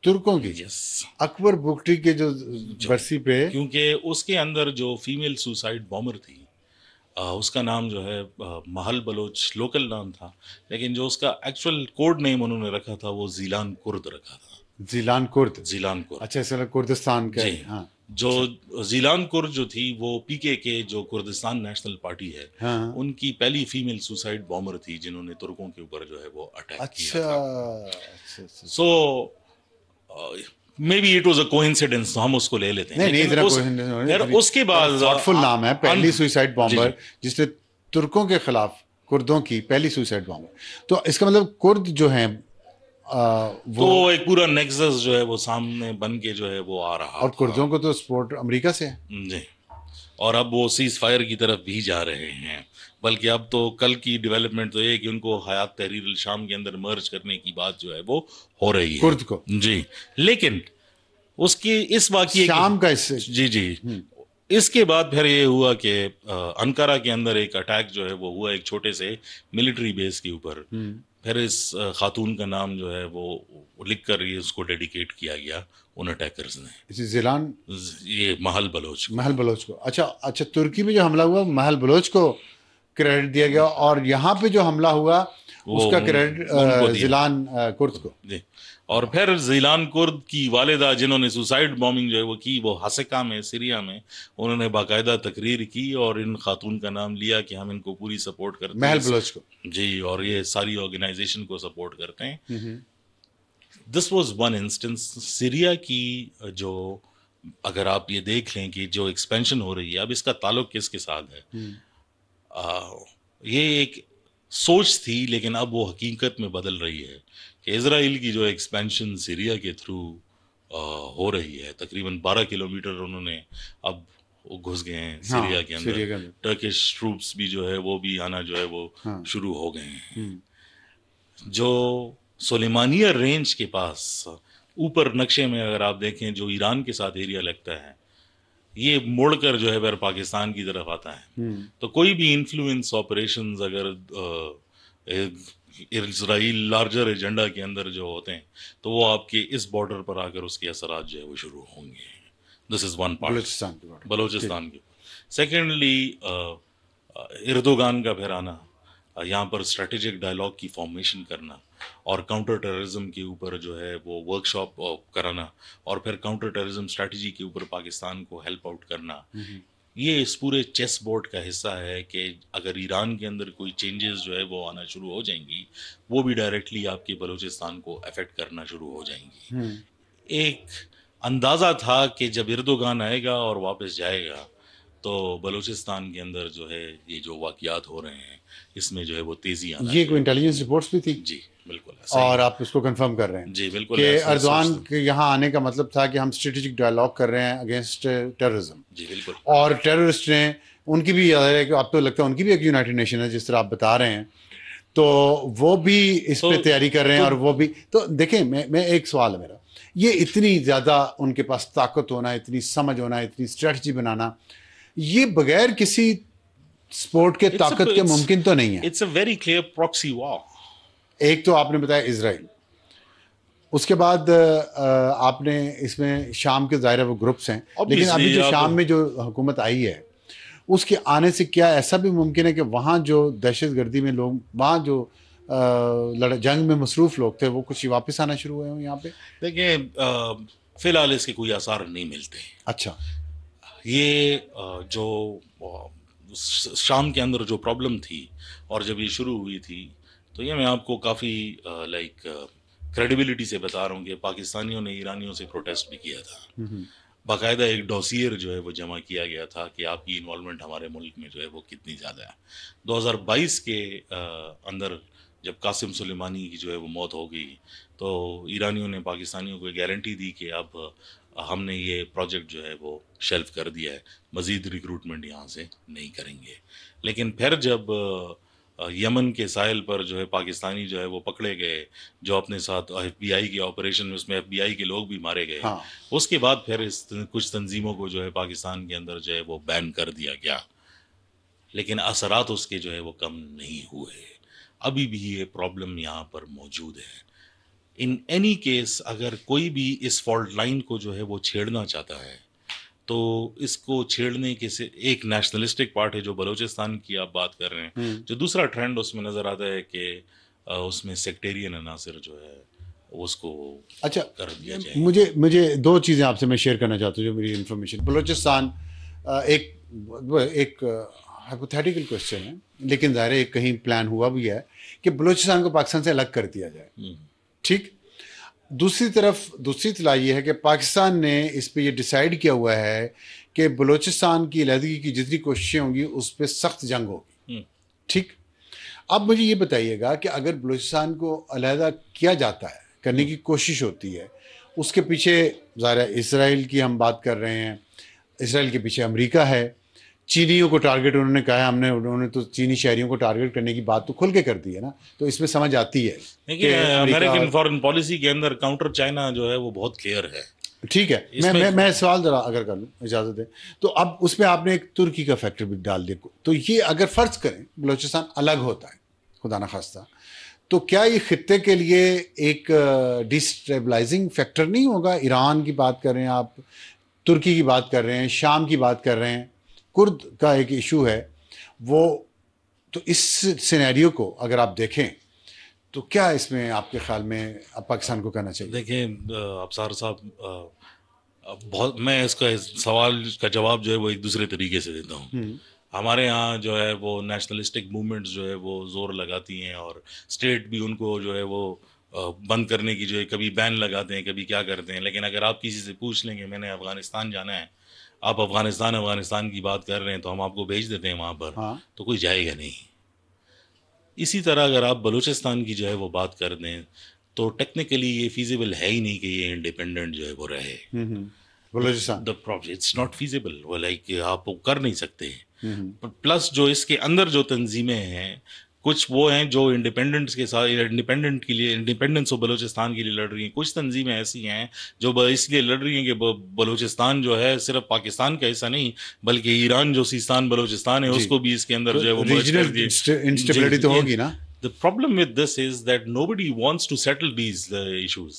तुर्कों की। यस, अकबर बुख्ती के जो बरसी पे, क्योंकि उसके अंदर जो फीमेल सुसाइड बॉम्बर थी, उसका नाम जो है महल बलोच लोकल नाम था, लेकिन जो उसका एक्चुअल कोड नेम उन्होंने रखा था वो जीलान कुर्द रखा था। जीलान कुर्द। जीलान कुर्द, अच्छा, इसका कुर्दिस्तान का। हाँ। जो जीलान कुर्द जो थी वो पीके के जो कुर्दिस्तान नेशनल पार्टी है, हाँ। उनकी पहली फीमेल सुसाइड बॉम्बर थी जिन्होंने तुर्कों के ऊपर जो है वो अटैक अच्छा, किया था। So maybe it was a coincidence, हम उसको ले लेते हैं। नहीं, इतना फिर उसके बाद थॉटफुल नाम है, पहली सुसाइड बॉम्बर जिसने तुर्कों के खिलाफ कुर्दों की पहली सुसाइड बॉम्बर। तो इसका मतलब कुर्द जो है वो तो एक पूरा नेक्सस जो है वो सामने बन के जो है वो आ रहा, और कुर्दों को तो सपोर्ट अमेरिका से है जी, और अब वो सीज फायर की तरफ भी जा रहे हैं। बल्कि अब तो कल की डेवलपमेंट तो ये कि उनको हयात तहरीर अल शाम के अंदर मर्ज करने की बात जो है वो हो रही है कुर्द को। जी, लेकिन उसकी इस वाकये शाम का इससे जी इसके बाद फिर ये हुआ कि अंकारा के अंदर एक अटैक जो है वो हुआ एक छोटे से मिलिट्री बेस के ऊपर। फिर इस खातून का नाम जो है वो लिख कर ये उसको डेडिकेट किया गया उन अटैकर्स ने, जिलान, ये महल बलोच को। अच्छा, तुर्की में जो हमला हुआ महल बलोच को क्रेडिट दिया गया, और यहाँ पे जो हमला हुआ उसका क्रेडिट जिलान कुर्द को। जी, और फिर जिलान कुर्द की वालिदा जिन्होंने सुसाइड बॉम्बिंग जो है वो की, वो हसेका में सीरिया में, उन्होंने बाकायदा तकरीर की और इन खातून का नाम लिया कि हम इनको पूरी सपोर्ट करते हैं, महल बलोच को जी, और ये सारी ऑर्गेनाइजेशन को सपोर्ट करते हैं। This was one instance. Syria की जो, अगर आप ये देख लें कि जो एक्सपेंशन हो रही है, अब इसका ताल्लुक किसके साथ है, ये एक सोच थी लेकिन अब वो हकीकत में बदल रही है कि इजराइल की जो एक्सपेंशन सीरिया के थ्रू हो रही है, तकरीबन 12 किलोमीटर उन्होंने अब घुस गए हैं सीरिया के अंदर। टर्किश ट्रूप्स भी जो है वो भी आना जो है वो शुरू हो गए हैं। जो सुलेमानिया रेंज के पास ऊपर नक्शे में अगर आप देखें, जो ईरान के साथ एरिया लगता है, ये मुड़कर जो है फिर पाकिस्तान की तरफ आता है। तो कोई भी इन्फ्लुएंस ऑपरेशंस अगर इजराइल लार्जर एजेंडा के अंदर जो होते हैं, तो वो आपके इस बॉर्डर पर आकर उसके असरात जो है वो शुरू होंगे। This is one part Baluchistan के। सेकेंडली एर्दोगान का फिर आना, यहाँ पर स्ट्रेटेजिक डायलॉग की फॉर्मेशन करना और काउंटर टेररिज्म के ऊपर जो है वो वर्कशॉप कराना, और फिर काउंटर टेररिज्म स्ट्रेटजी के ऊपर पाकिस्तान को हेल्प आउट करना, ये इस पूरे चेस बोर्ड का हिस्सा है कि अगर ईरान के अंदर कोई चेंजेस जो है वो आना शुरू हो जाएंगी, वो भी डायरेक्टली आपके बलूचिस्तान को अफेक्ट करना शुरू हो जाएंगी। एक अंदाज़ा था कि जब एर्दोगान आएगा और वापस जाएगा तो बलूचिस्तान के अंदर जो है ये जो वाक़यात हो रहे हैं इसमें जो है वो तेज़ी आना, ये कोई इंटेलिजेंस रिपोर्ट्स भी थी जी, बिल्कुल, और आप इसको कंफर्म कर रहे हैं जी, बिल्कुल, कि एर्दोगान के यहाँ आने का मतलब था कि हम स्ट्रेटेजिक डायलॉग कर रहे हैं अगेंस्ट टेररिज्म। जी, बिल्कुल, और टेररिस्ट ने उनकी भी, आप तो लगता है उनकी भी एक यूनाइटेड नेशन है जिस तरह आप बता रहे हैं, तो वो भी इस पे तैयारी कर रहे हैं, और वो भी तो देखें, मैं एक सवाल है मेरा, ये इतनी ज़्यादा उनके पास ताकत होना, इतनी समझ होना, इतनी स्ट्रेटजी बनाना, ये बगैर किसी स्पोर्ट के ताकत के मुमकिन तो नहीं है। It's a very clear proxy war. एक तो आपने बताया इजराइल, उसके बाद आपने इसमें शाम के ज़ाहिर है वो ग्रुप्स हैं, लेकिन अभी जो शाम में जो हुकूमत आई है उसके आने से क्या ऐसा भी मुमकिन है कि वहाँ जो दहशतगर्दी में लोग, वहाँ जो जंग में मसरूफ़ लोग थे, वो कुछ वापस आना शुरू हुए हों यहाँ पे? देखिए, फिलहाल इसके कोई आसार नहीं मिलते। अच्छा, ये जो शाम के अंदर जो प्रॉब्लम थी और जब ये शुरू हुई थी, तो ये मैं आपको काफ़ी लाइक क्रेडिबिलिटी से बता रहा हूँ कि पाकिस्तानियों ने ईरानियों से प्रोटेस्ट भी किया था। बाकायदा एक डॉसियर जो है वो जमा किया गया था कि आपकी इन्वॉल्वमेंट हमारे मुल्क में जो है वो कितनी ज़्यादा है। 2022 के अंदर जब कासिम सुलेमानी की जो है वो मौत हो गई, तो ईरानियों ने पाकिस्तानियों को गारंटी दी कि अब हमने ये प्रोजेक्ट जो है वो शेल्फ कर दिया है, मज़ीद रिक्रूटमेंट यहाँ से नहीं करेंगे। लेकिन फिर जब यमन के साहिल पर जो है पाकिस्तानी जो है वो पकड़े गए, जो अपने साथ FBI के ऑपरेशन में, उसमें FBI के लोग भी मारे गए। हाँ। उसके बाद फिर कुछ तंजीमों को जो है पाकिस्तान के अंदर जो है वो बैन कर दिया गया, लेकिन असरात उसके जो है वो कम नहीं हुए। अभी भी ये प्रॉब्लम यहाँ पर मौजूद है। इन एनी केस अगर कोई भी इस फॉल्ट लाइन को जो है वो छेड़ना चाहता है, तो इसको छेड़ने के से एक नेशनलिस्टिक पार्ट है जो बलूचिस्तान की आप बात कर रहे हैं, जो दूसरा ट्रेंड उसमें नज़र आता है कि उसमें सेक्टेरियन अनासर जो है उसको अच्छा कर दिया जाए। मुझे दो चीज़ें आपसे मैं शेयर करना चाहता हूँ जो मेरी इन्फॉर्मेशन। बलूचिस्तान एक हाइपोथेटिकल क्वेश्चन है, लेकिन ज़ाहिर है कहीं प्लान हुआ भी है कि बलूचिस्तान को पाकिस्तान से अलग कर दिया जाए, ठीक। दूसरी तरफ दूसरी इतला ये है कि पाकिस्तान ने इस पे ये डिसाइड किया हुआ है कि बलूचिस्तान की अलहदगी की जितनी कोशिशें होंगी उस पर सख्त जंग होगी, ठीक। अब मुझे ये बताइएगा कि अगर बलूचिस्तान को अलहदा किया जाता है, करने की कोशिश होती है, उसके पीछे ज़ाहिर है इसराइल की हम बात कर रहे हैं, इसराइल के पीछे अमेरिका है, चीनियों को टारगेट उन्होंने कहा है, उन्होंने तो चीनी शहरियों को टारगेट करने की बात तो खुल के कर दी है ना, तो इसमें समझ आती है कि अमेरिकन फॉरेन पॉलिसी के अंदर काउंटर चाइना जो है वो बहुत क्लियर है। ठीक है, मैं सवाल जरा अगर कर लूँ, इजाज़त दें, तो अब उसमें आपने एक तुर्की का फैक्टर भी डाल दिया। तो ये अगर फ़र्ज करें बलूचिस्तान अलग होता है, खुदा न खास्ता, तो क्या ये खित्ते के लिए एक डिस्टेबलाइजिंग फैक्टर नहीं होगा? ईरान की बात कर रहे हैं आप, तुर्की की बात कर रहे हैं, शाम की बात कर रहे हैं, कुर्द का एक इशू है वो। तो इस सिनेरियो को अगर आप देखें तो क्या इसमें आपके ख्याल में पाकिस्तान को करना चाहिए? देखिए अफसार साहब, बहुत मैं इसका इस सवाल का जवाब जो है वो एक दूसरे तरीके से देता हूँ। हमारे यहाँ जो है वो नेशनलिस्टिक मूवमेंट्स जो है वो ज़ोर लगाती हैं और स्टेट भी उनको जो है वो बंद करने की जो है कभी बैन लगाते हैं, कभी क्या करते हैं। लेकिन अगर आप किसी से पूछ लेंगे मैंने अफ़गानिस्तान जाना है, आप अफ़गानिस्तान की बात कर रहे हैं, तो हम आपको भेज देते हैं वहाँ पर। हाँ। तो कोई जाएगा नहीं। इसी तरह अगर आप बलूचिस्तान की जो है वो बात कर दें, तो टेक्निकली ये फीजिबल है ही नहीं कि ये इंडिपेंडेंट जो है वो रहे। Balochistan the problem it's not feasible, वो लाइक आप वो कर नहीं सकते। प्लस जो इसके अंदर जो तंजीमें हैं, कुछ वो हैं जो इंडिपेंडेंस के साथ, इंडिपेंडेंट के लिए, इंडिपेंडेंस ऑफ बलूचिस्तान के लिए लड़ रही हैं। कुछ तंजीमें ऐसी हैं जो इसलिए लड़ रही हैं कि बलूचिस्तान जो है सिर्फ पाकिस्तान का हिस्सा नहीं, बल्कि ईरान जो सीस्तान बलूचिस्तान है उसको भी इसके अंदर जो है वो मर्ज कर दिए। इंस्टेबिलिटी तो होगी ना। The problem with this is that nobody wants to settle these issues.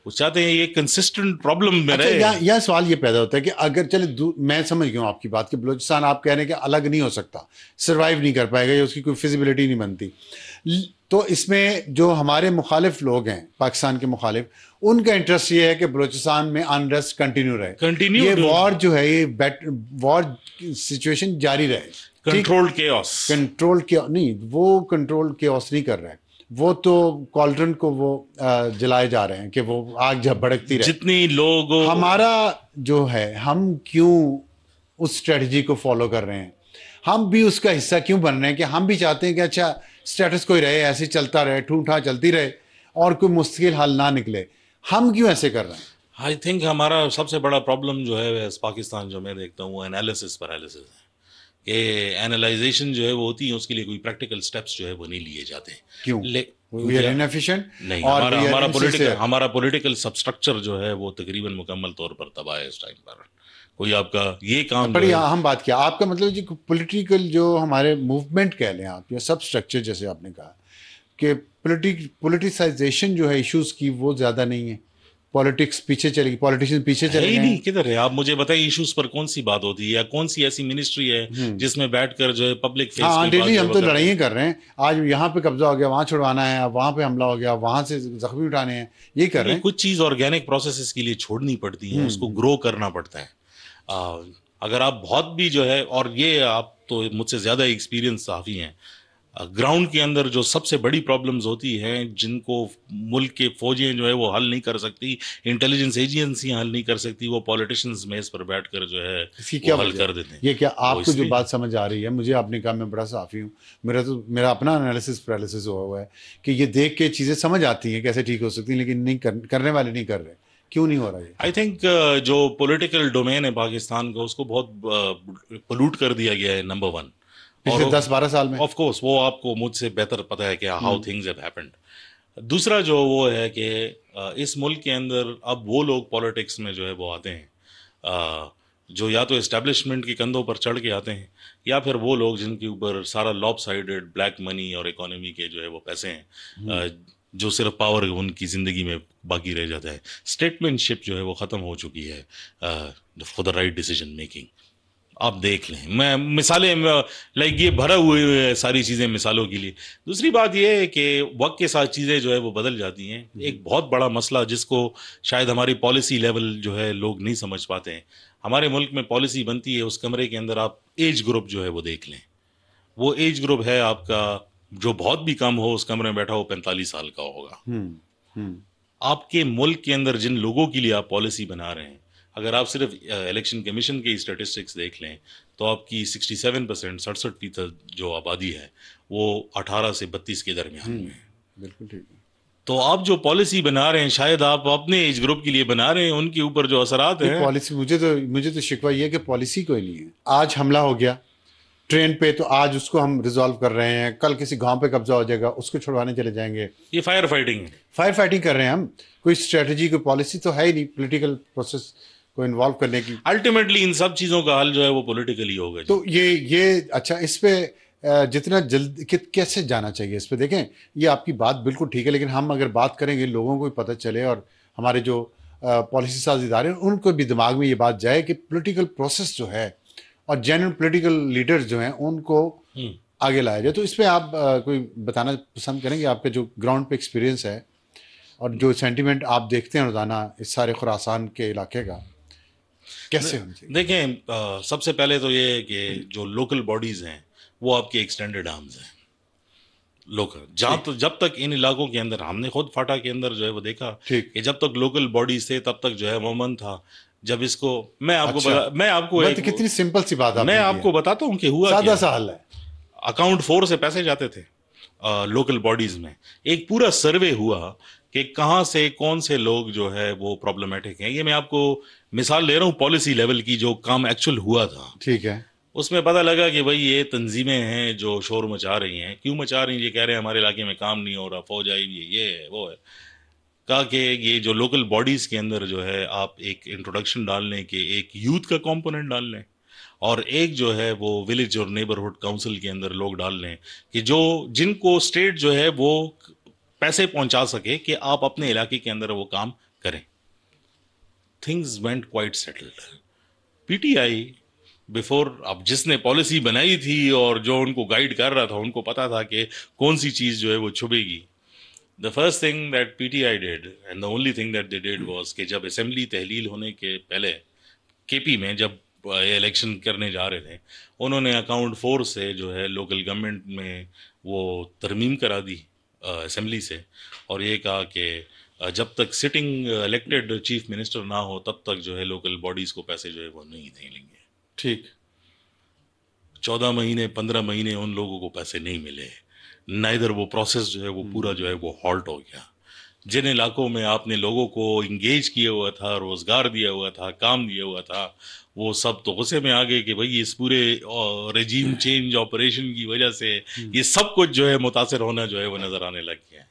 वो चाहते हैं ये कंसिस्टेंट प्रॉब्लम में रहे। यह सवाल ये पैदा होता है कि अगर चले, मैं समझ गया हूँ आपकी बात कि बलूचिस्तान आप कह रहे हैं कि अलग नहीं हो सकता, सरवाइव नहीं कर पाएगा, या उसकी कोई फिजिबिलिटी नहीं बनती। तो इसमें जो हमारे मुखालिफ लोग हैं, पाकिस्तान के मुखालिफ, उनका इंटरेस्ट ये है कि बलूचिस्तान में अनरेस्ट कंटिन्यू रहे, ये वॉर जो है, ये वॉर सिचुएशन जारी रहे। कंट्रोल्ड केओस, नहीं, वो कंट्रोल्ड केओस नहीं कर रहे हैं, वो तो कॉल्ड्रन को वो जलाए जा रहे हैं कि वो आग जब भड़कती रहे। जितनी लोग हमारा जो है, हम क्यों उस स्ट्रेटजी को फॉलो कर रहे हैं? हम भी उसका हिस्सा क्यों बन रहे हैं कि हम भी चाहते हैं कि अच्छा स्टेटस कोई रहे, ऐसे चलता रहे, ठूठा चलती रहे और कोई मुश्किल हल ना निकले? हम क्यों ऐसे कर रहे हैं? आई थिंक हमारा सबसे बड़ा प्रॉब्लम जो है पाकिस्तान जो मैं देखता हूँ वो एनालिसिस पैरालिसिस है। कि एनालाइजेशन जो है वो होती है, उसके लिए कोई प्रैक्टिकल स्टेप्स जो है वो नहीं लिए जाते। क्यों? We are inefficient. नहीं, और हमारा पॉलिटिकल सबस्ट्रक्चर जो है वो तकरीबन मुकम्मल तौर पर तबाह है इस टाइम पर। कोई आपका ये काम जो बड़ी है, अहम बात किया आपका, मतलब जी पॉलिटिकल जो हमारे मूवमेंट कह लें आप, या सब स्ट्रक्चर जैसे आपने कहा कि पॉलिटिसाइजेशन जो है इश्यूज की वो ज़्यादा नहीं है, पॉलिटिक्स पीछे चलेगी, पॉलिटिशियन पीछे है चले ही गए नहीं। हैं। किधर है? आप मुझे बताइए इश्यूज पर कौन सी बात होती है, या कौन सी ऐसी मिनिस्ट्री है जिसमें बैठकर जो है पब्लिक फेस हाँ कोई बात डेली जो हम है वो तो करते हैं? लड़ाइयाँ कर रहे हैं, आज यहाँ पे कब्जा हो गया, वहाँ छुड़वाना है, अब वहाँ पे हमला हो गया, वहाँ से जख्मी उठाने हैं, ये कर देखिए, रहे हैं। कुछ चीज ऑर्गेनिक प्रोसेसेस के लिए छोड़नी पड़ती हैं, उसको ग्रो करना पड़ता है। आ, अगर आप बहुत भी जो है, और ये आप तो मुझसे ज्यादा एक्सपीरियंस काफी हैं, ग्राउंड के अंदर जो सबसे बड़ी प्रॉब्लम्स होती हैं जिनको मुल्क के फौजें जो है वो हल नहीं कर सकती, इंटेलिजेंस एजेंसियां हल नहीं कर सकती, वो पॉलिटिशियंस मेज पर बैठकर जो है इसकी वो क्या हल वजह है? कर देते हैं। ये क्या वो आपको जो इसलिए बात समझ आ रही है, मुझे आपने कहा मैं बड़ा साफी हूँ, मेरा अपना एनालिसिस पैरालिसिस हुआ हुआ है कि ये देख के चीज़ें समझ आती हैं कैसे ठीक हो सकती हैं, लेकिन नहीं करने वाले नहीं कर रहे। क्यों नहीं हो रहा ये? आई थिंक जो पॉलिटिकल डोमेन है पाकिस्तान का, उसको बहुत पोल्यूट कर दिया गया है, नंबर वन। और पिछले 10-12 साल में। ऑफ कोर्स वो आपको मुझसे बेहतर पता है कि हाउ थिंग्स हैव हैपेंड। दूसरा जो वो है कि इस मुल्क के अंदर अब वो लोग पॉलिटिक्स में जो है वो आते हैं, जो या तो एस्टेब्लिशमेंट के कंधों पर चढ़ के आते हैं, या फिर वो लोग जिनके ऊपर सारा लॉप साइडेड ब्लैक मनी और इकोनॉमी के जो है वो पैसे हैं, जो सिर्फ पावर उनकी ज़िंदगी में बाकी रह जाता है। स्टेटमेंटशिप जो है वो ख़त्म हो चुकी है for the right decision making. आप देख लें, मैं मिसालें लाइक ये भरा हुए है सारी चीज़ें मिसालों के लिए। दूसरी बात ये है कि वक्त के साथ चीज़ें जो है वो बदल जाती हैं। एक बहुत बड़ा मसला जिसको शायद हमारी पॉलिसी लेवल जो है लोग नहीं समझ पाते हैं, हमारे मुल्क में पॉलिसी बनती है, उस कमरे के अंदर आप एज ग्रुप जो है वो देख लें। वो एज ग्रुप है आपका, जो बहुत भी कम हो उस कमरे में बैठा हो 45 साल का होगा। आपके मुल्क के अंदर जिन लोगों के लिए आप पॉलिसी बना रहे हैं, अगर आप सिर्फ इलेक्शन कमीशन के स्टैटिस्टिक्स देख लें तो आपकी 67%, 67% जो आबादी है वो 18 से 32 के दरमियान में है। बिल्कुल ठीक है। तो आप जो पॉलिसी बना रहे हैं, शायद आप अपने एज ग्रुप के लिए बना रहे हैं, उनके ऊपर जो असरात ये हैं। पॉलिसी, मुझे तो शिकवा ये है कि पॉलिसी कोई नहीं है। आज हमला हो गया ट्रेन पे, तो आज उसको हम रिजॉल्व कर रहे हैं, कल किसी गांव पे कब्जा हो जाएगा, उसको छुड़वाने चले जाएंगे। ये फायर फाइटिंग है, फायर फाइटिंग कर रहे हैं हम। कोई स्ट्रेटजी, कोई पॉलिसी तो है ही नहीं पॉलिटिकल प्रोसेस को इन्वॉल्व करने की। अल्टीमेटली इन सब चीज़ों का हल जो है वो पॉलिटिकली होगा। तो ये अच्छा, इस पे जितना जल्द कैसे जाना चाहिए इस पे? देखें, ये आपकी बात बिल्कुल ठीक है, लेकिन हम अगर बात करेंगे लोगों को भी पता चले, और हमारे जो पॉलिसी साज इदारे हैं उनको भी दिमाग में ये बात जाए कि पॉलिटिकल प्रोसेस जो है और जेन्युइन पॉलिटिकल लीडर्स जो हैं उनको आगे लाया जाए। तो इस पे आप कोई बताना पसंद करेंगे, आपका जो ग्राउंड पे एक्सपीरियंस है और जो सेंटिमेंट आप देखते हैं रोजाना इस सारे खुरासान के इलाके का, कैसे होना चाहिए? देखें, सबसे पहले तो ये है कि जो लोकल बॉडीज़ हैं वो आपके एक्सटेंडेड आर्म्स हैं। लोकल जहाँ तो जब तक इन इलाकों के अंदर, हमने खुद फाटा के अंदर जो है वो देखा कि जब तक लोकल बॉडीज थे तब तक जो है वो अमन था। जब इसको मैं आपको कितनी सिंपल सी बात मैं आपको बताता हूँ कि हुआ सादा सा हल है। अकाउंट 4 से पैसे जाते थे लोकल बॉडीज में। एक पूरा सर्वे हुआ कि कहाँ से कौन से लोग जो है वो प्रॉब्लमेटिक हैं। ये मैं आपको मिसाल ले रहा हूँ पॉलिसी लेवल की, जो काम एक्चुअल हुआ था। ठीक है। उसमें पता लगा कि भाई ये तंजीमें हैं जो शोर मचा रही हैं। क्यों मचा रही हैं? ये कह रहे हैं हमारे इलाके में काम नहीं हो रहा, फौज आई हुई है, ये है वो है। कहा कि ये जो लोकल बॉडीज़ के अंदर जो है आप एक इंट्रोडक्शन डाल लें कि एक यूथ का कंपोनेंट डाल लें, और एक जो है वो विलेज और नेबरहुड काउंसिल के अंदर लोग डाल लें कि जो जिनको स्टेट जो है वो पैसे पहुंचा सके कि आप अपने इलाके के अंदर वो काम करें। Things went quite settled. PTI before, अब जिसने पॉलिसी बनाई थी और जो उनको गाइड कर रहा था, उनको पता था कि कौन सी चीज़ जो है वो छुपेगी। The first thing that PTI did and the only thing that they did was कि जब असेंबली तहलील होने के पहले केपी में जब इलेक्शन करने जा रहे थे, उन्होंने अकाउंट 4 से जो है लोकल गवर्नमेंट में वो तरमीम करा दी असेंबली से, और ये कहा कि जब तक सिटिंग इलेक्टेड चीफ मिनिस्टर ना हो तब तक जो है लोकल बॉडीज़ को पैसे जो है वो नहीं देंगे। ठीक। 14 महीने 15 महीने उन लोगों को पैसे नहीं मिले। नाइदर वो प्रोसेस जो है वो पूरा जो है वो हॉल्ट हो गया। जिन इलाकों में आपने लोगों को इंगेज किया हुआ था, रोजगार दिया हुआ था, काम दिया हुआ था, वो सब तो गुस्से में आ गए कि भाई इस पूरे रेजीम चेंज ऑपरेशन की वजह से ये सब कुछ जो है मुतासर होना जो है वो नजर आने लग गया है।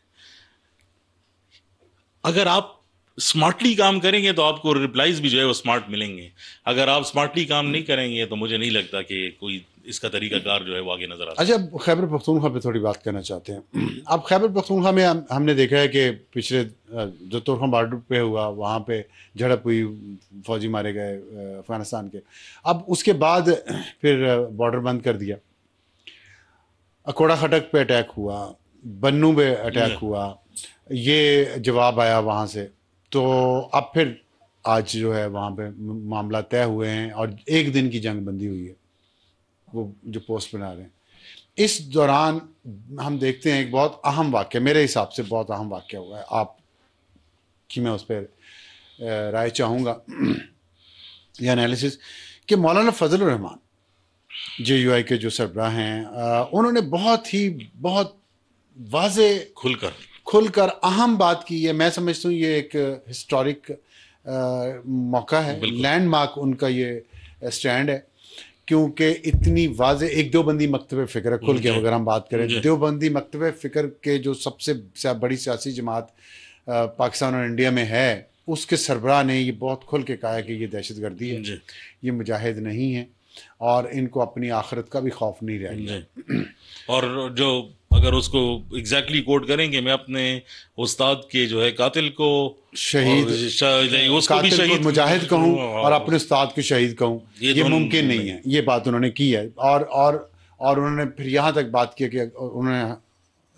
अगर आप स्मार्टली काम करेंगे तो आपको रिप्लाईज भी जो है वो स्मार्ट मिलेंगे। अगर आप स्मार्टली काम नहीं करेंगे तो मुझे नहीं लगता कि कोई इसका तरीकाकार जो है वो आगे नजर आ अच्छा, सकता अब खैबर पख्तूनख्वा पे थोड़ी बात करना चाहते हैं। अब खैबर पख्तूनख्वा में हमने देखा है कि पिछले जो तुरखम बॉर्डर पे हुआ वहाँ पे झड़प हुई, फौजी मारे गए अफगानिस्तान के। अब उसके बाद फिर बॉर्डर बंद कर दिया, अकोड़ा खटक पे अटैक हुआ, बन्नू पे अटैक है। हुआ, ये जवाब आया वहाँ से। तो अब फिर आज जो है वहाँ पे मामला तय हुए हैं और एक दिन की जंग बंदी हुई है, वो जो पोस्ट बना रहे हैं। इस दौरान हम देखते हैं एक बहुत अहम वाक्य, मेरे हिसाब से बहुत अहम वाक्य हुआ है, आपकी मैं उस पर राय चाहूँगा या एनालिसिस, कि मौलाना फजल रहमान JUI के जो सरबराह हैं, उन्होंने बहुत वाजे खुलकर अहम बात की है। मैं समझता हूँ ये एक हिस्टोरिक मौका है, लैंडमार्क उनका ये स्टैंड है, क्योंकि इतनी वाजे एक देवबंदी मकतब फ़िक्र खुल के अगर हम बात करें, देवबंदी मकतब फ़िक्र के जो सबसे बड़ी सियासी जमात पाकिस्तान और इंडिया में है, उसके सरबराह ने ये बहुत खुल के कहा है कि ये दहशतगर्दी है, ये मुजाहिद नहीं है और इनको अपनी आखिरत का भी खौफ नहीं रह गया। और जो अगर उसको एग्जैक्टली कोट करेंगे, मैं अपने उस्ताद के जो है कातिल को उसको भी शहीद मुजाहिद कहूँ और अपने उस्ताद को शहीद कहूँ, ये मुमकिन नहीं है। ये बात उन्होंने की है और उन्होंने फिर यहाँ तक बात की कि उन्होंने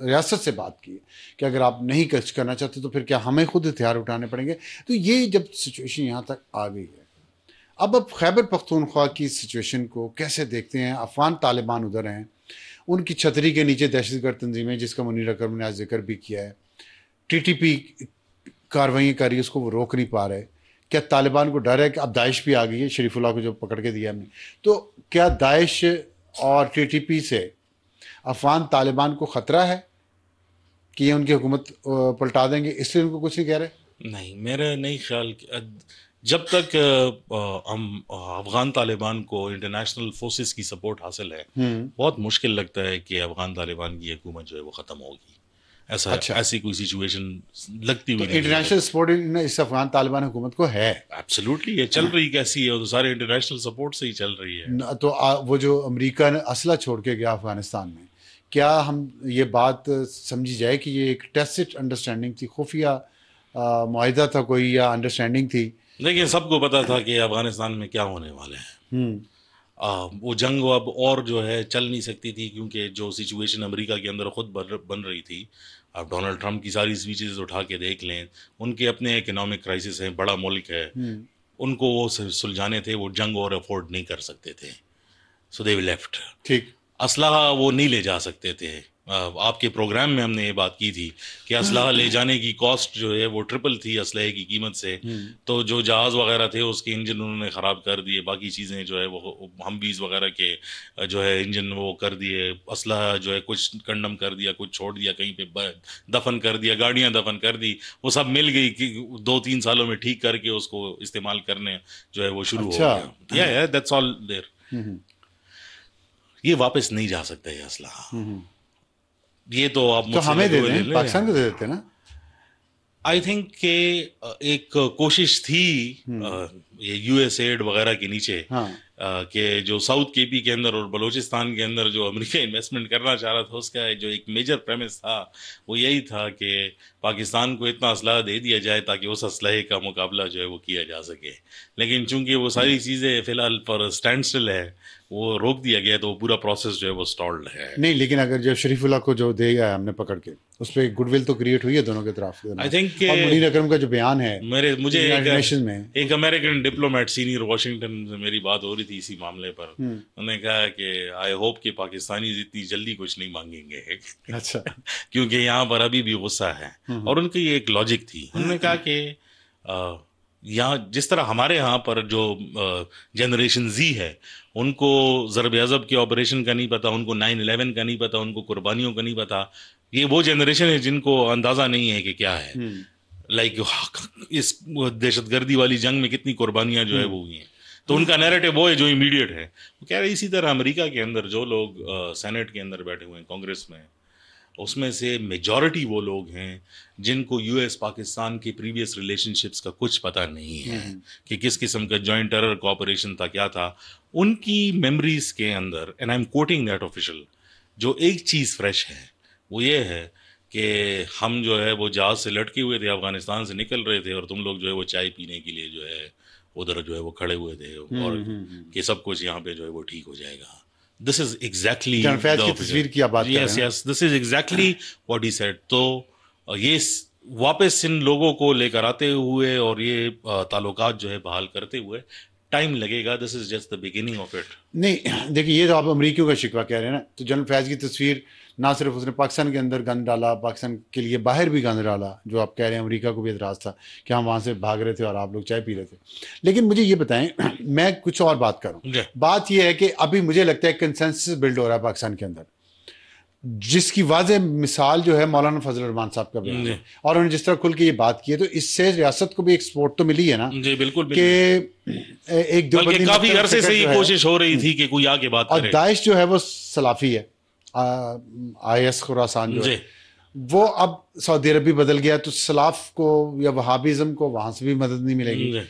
रियासत से बात की कि अगर आप नहीं कुछ करना चाहते तो फिर क्या हमें खुद हथियार उठाने पड़ेंगे। तो ये जब सिचुएशन यहाँ तक आ गई है, अब खैबर पख्तूनख्वा की सिचुएशन को कैसे देखते हैं? अफगान तालिबान उधर हैं, उनकी छतरी के नीचे दहशतगर्द तंजीमें, जिसका मुनीर अकरम ने आज जिक्र भी किया है, TTP कार्रवाई कर रही है, उसको वो रोक नहीं पा रहे। क्या तालिबान को डर है कि अब दाइश भी आ गई है, शरीफुल्लाह को जो पकड़ के दिया हमने, तो क्या दाइश और TTP से अफगान तालिबान को ख़तरा है कि ये उनकी हुकूमत पलटा देंगे, इसलिए उनको कुछ नहीं कह रहे? नहीं, मेरा नहीं ख्याल। जब तक हम अफगान तालिबान को इंटरनेशनल फोर्सेस की सपोर्ट हासिल है, बहुत मुश्किल लगता है कि अफगान तालिबान की हुकूमत जो है वो ख़त्म होगी। ऐसी कोई सिचुएशन लगती हुई तो इंटरनेशनल सपोर्ट इस अफगान तालिबान हुकूमत को है? एब्सोल्युटली है। चल रही कैसी है? तो सारे इंटरनेशनल सपोर्ट से ही चल रही है। तो वो जो अमेरिका ने असला छोड़ के गया अफगानिस्तान में, क्या हम ये बात समझी जाए कि ये एक टैसिट अंडरस्टैंडिंग थी, खुफिया मुआहिदा था कोई, या अंडरस्टैंडिंग थी? लेकिन सबको पता था कि अफगानिस्तान में क्या होने वाले हैं। वो जंग अब और जो है चल नहीं सकती थी, क्योंकि जो सिचुएशन अमेरिका के अंदर खुद बन रही थी। आप डोनाल्ड ट्रंप की सारी स्पीचेस उठा के देख लें, उनके अपने इकोनॉमिक क्राइसिस है, बड़ा मुल्क है, उनको वो सुलझाने थे, वो जंग और अफोर्ड नहीं कर सकते थे, सो दे लेफ्ट। ठीक, असलहा वो नहीं ले जा सकते थे। आपके प्रोग्राम में हमने ये बात की थी कि असलहा ले जाने की कॉस्ट जो है वो ट्रिपल थी असलहे की कीमत से। तो जो जहाज़ वगैरह थे उसके इंजन उन्होंने ख़राब कर दिए, बाकी चीज़ें जो है वो हमवीज़ वगैरह के जो है इंजन वो कर दिए, असलहा जो है कुछ कंडम कर दिया, कुछ छोड़ दिया, कहीं पे दफन कर दिया, गाड़ियाँ दफन कर दी, वो सब मिल गई कि 2-3 सालों में ठीक करके उसको इस्तेमाल करने जो है वो शुरू हो गया। या दैट्स ऑल देयर। ये वापस नहीं जा सकता है असलहा। ये तो आप तो हमें दे दें, पाकिस्तान को दे देते ना। आई थिंक के एक कोशिश थी ये USAID वगैरह के नीचे, कि जो साउथ KP के अंदर और बलूचिस्तान के अंदर जो अमेरिका इन्वेस्टमेंट करना चाह रहा था, उसका जो एक मेजर प्रेमिस था वो यही था कि पाकिस्तान को इतना असलहा दे दिया जाए ताकि उस असलहे का मुकाबला जो है वो किया जा सके। लेकिन चूंकि वो सारी चीज़ें फिलहाल पर स्टैंड स्टिल है, वो रोक दिया गया, तो वो पूरा प्रोसेस जो है वो स्टॉल्ड है। नहीं, लेकिन अगर जो शरीफुल्लाह को जो दे गया हमने पकड़ के, उस पर गुडविल तो क्रिएट हुई है दोनों के तरफ। आई थिंक और मुनीर अकरम का जो बयान है, मुझे एक अमेरिकन डिप्लोमेट सीनियर वाशिंगटन से मेरी बात हो रही थी इसी मामले पर, उन्होंने कहा कि आई होप कि पाकिस्तानी इतनी जल्दी कुछ नहीं मांगेंगे। अच्छा। क्योंकि यहाँ पर अभी भी गुस्सा है। और उनकी एक लॉजिक थी, उन्होंने कहा कि यहाँ जिस तरह हमारे यहाँ पर जो जनरेशन Z है, उनको ज़रब अज़ब के ऑपरेशन का नहीं पता, उनको 9/11 का नहीं पता, उनको कुर्बानियों का नहीं पता। ये वो जनरेशन है जिनको अंदाज़ा नहीं है कि क्या है, लाइक इस दहशतगर्दी वाली जंग में कितनी कुर्बानियाँ जो है वो हुई हैं। तो उनका नैरेटिव वो है जो इमीडिएट है। वो कह रहे इसी तरह अमेरिका के अंदर जो लोग सेनेट के अंदर बैठे हुए हैं, कांग्रेस में, उसमें से मेजॉरिटी वो लोग हैं जिनको यूएस पाकिस्तान के प्रीवियस रिलेशनशिप्स का कुछ पता नहीं है कि किस किस्म का जॉइंट टेरर कॉपरेशन था, क्या था। उनकी मेमोरीज के अंदर, and I am quoting that official, जो एक चीज़ फ्रेश है वो ये है कि हम जो है वो जहाज से लटके हुए थे, अफगानिस्तान से निकल रहे थे, और तुम लोग जो है वो चाय पीने के लिए जो है उधर जो है वो खड़े हुए थे, और कि सब कुछ यहाँ पे जो है वो ठीक हो जाएगा। This is exactly general Faiz की तस्वीर की आप बात कर रहे यस हैं। Yes, this is exactly what he said. तो ये वापस इन लोगों को लेकर आते हुए और ये ताल्लुकात जो है बहाल करते हुए टाइम लगेगा। This is just the beginning of it. नहीं देखिए, ये तो आप अमरीकियों का शिकवा कह रहे हैं ना, तो जनरल फैज़ की तस्वीर ना सिर्फ उसने पाकिस्तान के अंदर गंद डाला, पाकिस्तान के लिए बाहर भी गंद डाला, जो आप कह रहे हैं अमेरिका को भी एतराज़ था कि हम वहाँ से भाग रहे थे और आप लोग चाय पी रहे थे। लेकिन मुझे ये बताएं, मैं कुछ और बात करूँ। बात ये है कि अभी मुझे लगता है कंसेंसस बिल्ड हो रहा है पाकिस्तान के अंदर, जिसकी वाज़ेह मिसाल जो है मौलाना फजल रहमान साहब का बयान है, और उन्होंने जिस तरह खुल के ये बात की है, तो इससे रियासत को भी एक सपोर्ट तो मिली है ना। जी बिल्कुल, कि एक बल्कि काफी अरसे से ये कोशिश हो रही थी कि कोई आके बात करे। और दाइश जो है वो सलाफी है, IS खुरासान जो है वो अब सऊदी अरब भी बदल गया, तो सलाफ को या वहाबिज्म को वहां से भी मदद नहीं मिलेगी।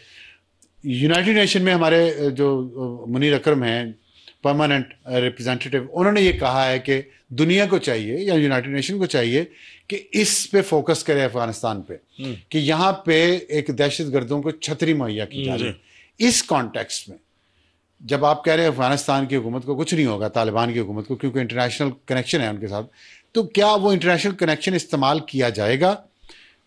यूनाइटेड नेशन में हमारे जो मुनीर अकरम हैं परमानेंट रिप्रेजेंटेटिव, उन्होंने ये कहा है कि दुनिया को चाहिए या यूनाइटेड नेशन को चाहिए कि इस पे फोकस करे अफगानिस्तान पे, कि यहाँ पे एक दहशत गर्दों को छतरी मुहैया की जा रही है। इस कॉन्टेक्स्ट में जब आप कह रहे हैं अफगानिस्तान की हुकूमत को कुछ नहीं होगा, तालिबान की हुकूमत को, क्योंकि इंटरनेशनल कनेक्शन है उनके साथ, तो क्या वो इंटरनेशनल कनेक्शन इस्तेमाल किया जाएगा,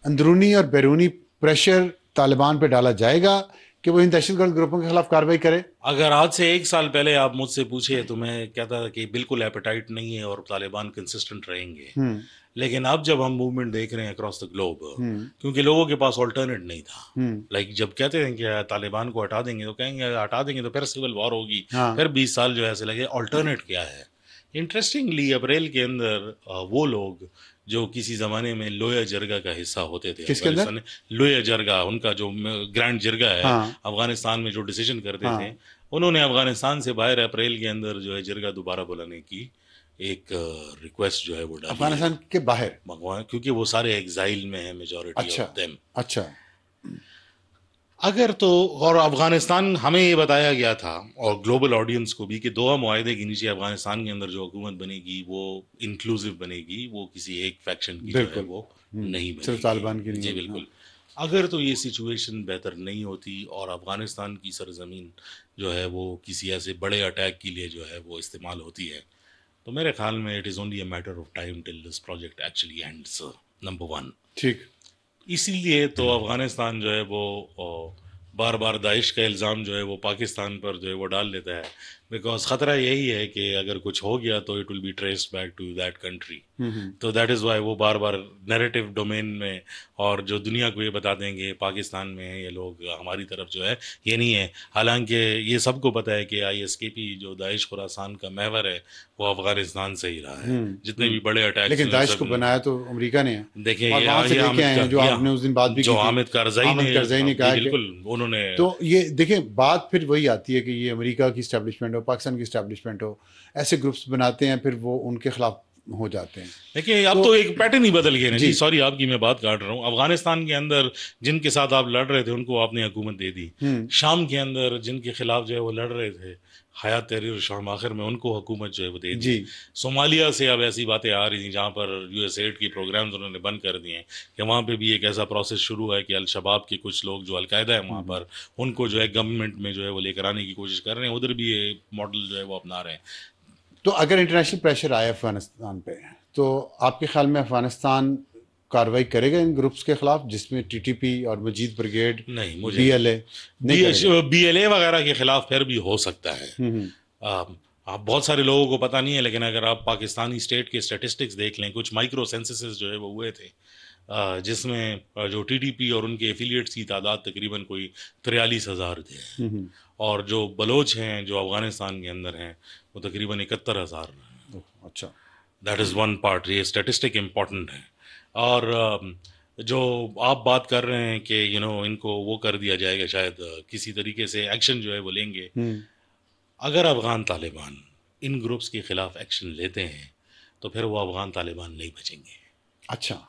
अंदरूनी और बैरूनी प्रेशर तालिबान पे डाला जाएगा कि वो इन दहशतगर्द ग्रुपों के खिलाफ कार्रवाई करे? अगर आज से 1 साल पहले आप मुझसे पूछे तो मैं कहता था कि बिल्कुल एपेटाइट नहीं है और तालिबान कंसिस्टेंट रहेंगे। लेकिन अब जब हम मूवमेंट देख रहे हैं अक्रॉस द ग्लोब, क्योंकि लोगों के पास ऑल्टरनेट नहीं था। लाइक जब कहते हैं कि तालिबान को हटा देंगे तो कहेंगे हटा देंगे तो फिर सिविल वॉर होगी, फिर 20 साल जो है ऐसे लगे। ऑल्टरनेट क्या है? इंटरेस्टिंगली अप्रैल के अंदर वो लोग जो किसी ज़माने में लोया जरगा का हिस्सा होते थे, किसके अंदर? लोया जरगा, उनका जो ग्रैंड जरगा है, अफगानिस्तान में जो डिसीजन करते थे, उन्होंने अफगानिस्तान से बाहर अप्रैल के अंदर जो है जरगा दोबारा बुलाने की एक रिक्वेस्ट जो है वो डाली अफगानिस्तान के बाहर, क्योंकि वो सारे एग्जाइल में है मेजॉरिटी ऑफ देम। अच्छा। अगर तो, और अफगानिस्तान, हमें ये बताया गया था और ग्लोबल ऑडियंस को भी कि दोहा मुआहदे के नीचे अफगानिस्तान के अंदर जो हुकूमत बनेगी वो इंक्लूसिव बनेगी, वो किसी एक फैक्शन की जो है वो नहीं बनेगी, सिर्फ तालिबान की नहीं। जी बिल्कुल। अगर तो ये सिचुएशन बेहतर नहीं होती और अफगानिस्तान की सरजमीन जो है वो किसी ऐसे बड़े अटैक के लिए जो है वो इस्तेमाल होती है, तो मेरे ख्याल में it is only a matter of time till this project actually ends, number 1। ठीक। इसीलिए तो अफगानिस्तान जो है वो बार बार दाइश का इल्ज़ाम जो है वो पाकिस्तान पर जो है वो डाल लेता है, बिकॉज ख़तरा यही है कि अगर कुछ हो गया तो it will be traced back to that country. तो दैट इज़ वाई वो बार बार नैरेटिव डोमेन में और जो दुनिया को ये बता देंगे पाकिस्तान में है ये लोग, हमारी तरफ जो है ये नहीं है। हालांकि ये सबको पता है कि ISKP जो दाइश खुरासान का महवर है वो अफगानिस्तान से ही रहा है। जितने भी बड़े अटैक, लेकिन दाइश को बनाया तो अमेरिका ने है। देखिए और वहां से लेके आए हैं, जो आपने उस दिन बात भी की, जो हामिद करज़ई ने कहा, बिल्कुल उन्होंने। तो ये देखिए बात फिर वही आती है कि ये अमेरिका की स्टैब्लिशमेंट हो, पाकिस्तान की स्टैब्लिशमेंट हो, ऐसे ग्रुप्स बनाते हैं, फिर वो उनके खिलाफ हो जाते हैं। देखिए अब तो एक पैटर्न ही बदल गया ना जी। सॉरी आपकी मैं बात काट रहा हूँ। अफगानिस्तान के अंदर जिनके साथ आप लड़ रहे थे उनको आपने हुकूमत दे दी, शाम के अंदर जिनके खिलाफ जो है वो लड़ रहे थे, हयात तहरीर शाम आखिर में, उनको हुकूमत जो है वो दे दी। सोमालिया से अब ऐसी बातें आ रही थी जहाँ पर USAID की प्रोग्राम्स उन्होंने बंद कर दिए हैं, कि वहाँ पे भी एक ऐसा प्रोसेस शुरू है कि अल-शबाब के कुछ लोग जो अलकायदा है वहाँ पर, उनको जो है गवर्नमेंट में जो है वो लेकर आने की कोशिश कर रहे हैं। उधर भी ये मॉडल जो है वो अपना रहे हैं। तो अगर इंटरनेशनल प्रेशर आए अफगानिस्तान पे, तो आपके ख्याल में अफगानिस्तान कार्रवाई करेगा इन ग्रुप्स के खिलाफ, जिसमें TTP और मजीद ब्रिगेड, नहीं, मुझे BLA वगैरह के खिलाफ फिर भी हो सकता है। आप बहुत सारे लोगों को पता नहीं है, लेकिन अगर आप पाकिस्तानी स्टेट के स्टेटिस्टिक्स देख लें, कुछ माइक्रो सेंससेस जो है वो हुए थे, जिसमें जो TTP और उनके एफिलिएट्स की तादाद तकरीबन कोई 43,000 थे, और जो बलोच हैं जो अफगानिस्तान के अंदर हैं वो तकरीबन 71,000। अच्छा, दैट इज़ वन पार्ट। ये स्टेटिस्टिक इम्पॉर्टेंट है। और जो आप बात कर रहे हैं कि इनको वो कर दिया जाएगा, शायद किसी तरीके से एक्शन जो है वो लेंगे। अगर अफगान तालिबान इन ग्रुप्स के खिलाफ एक्शन लेते हैं तो फिर वो अफगान तालिबान नहीं बचेंगे। अच्छा,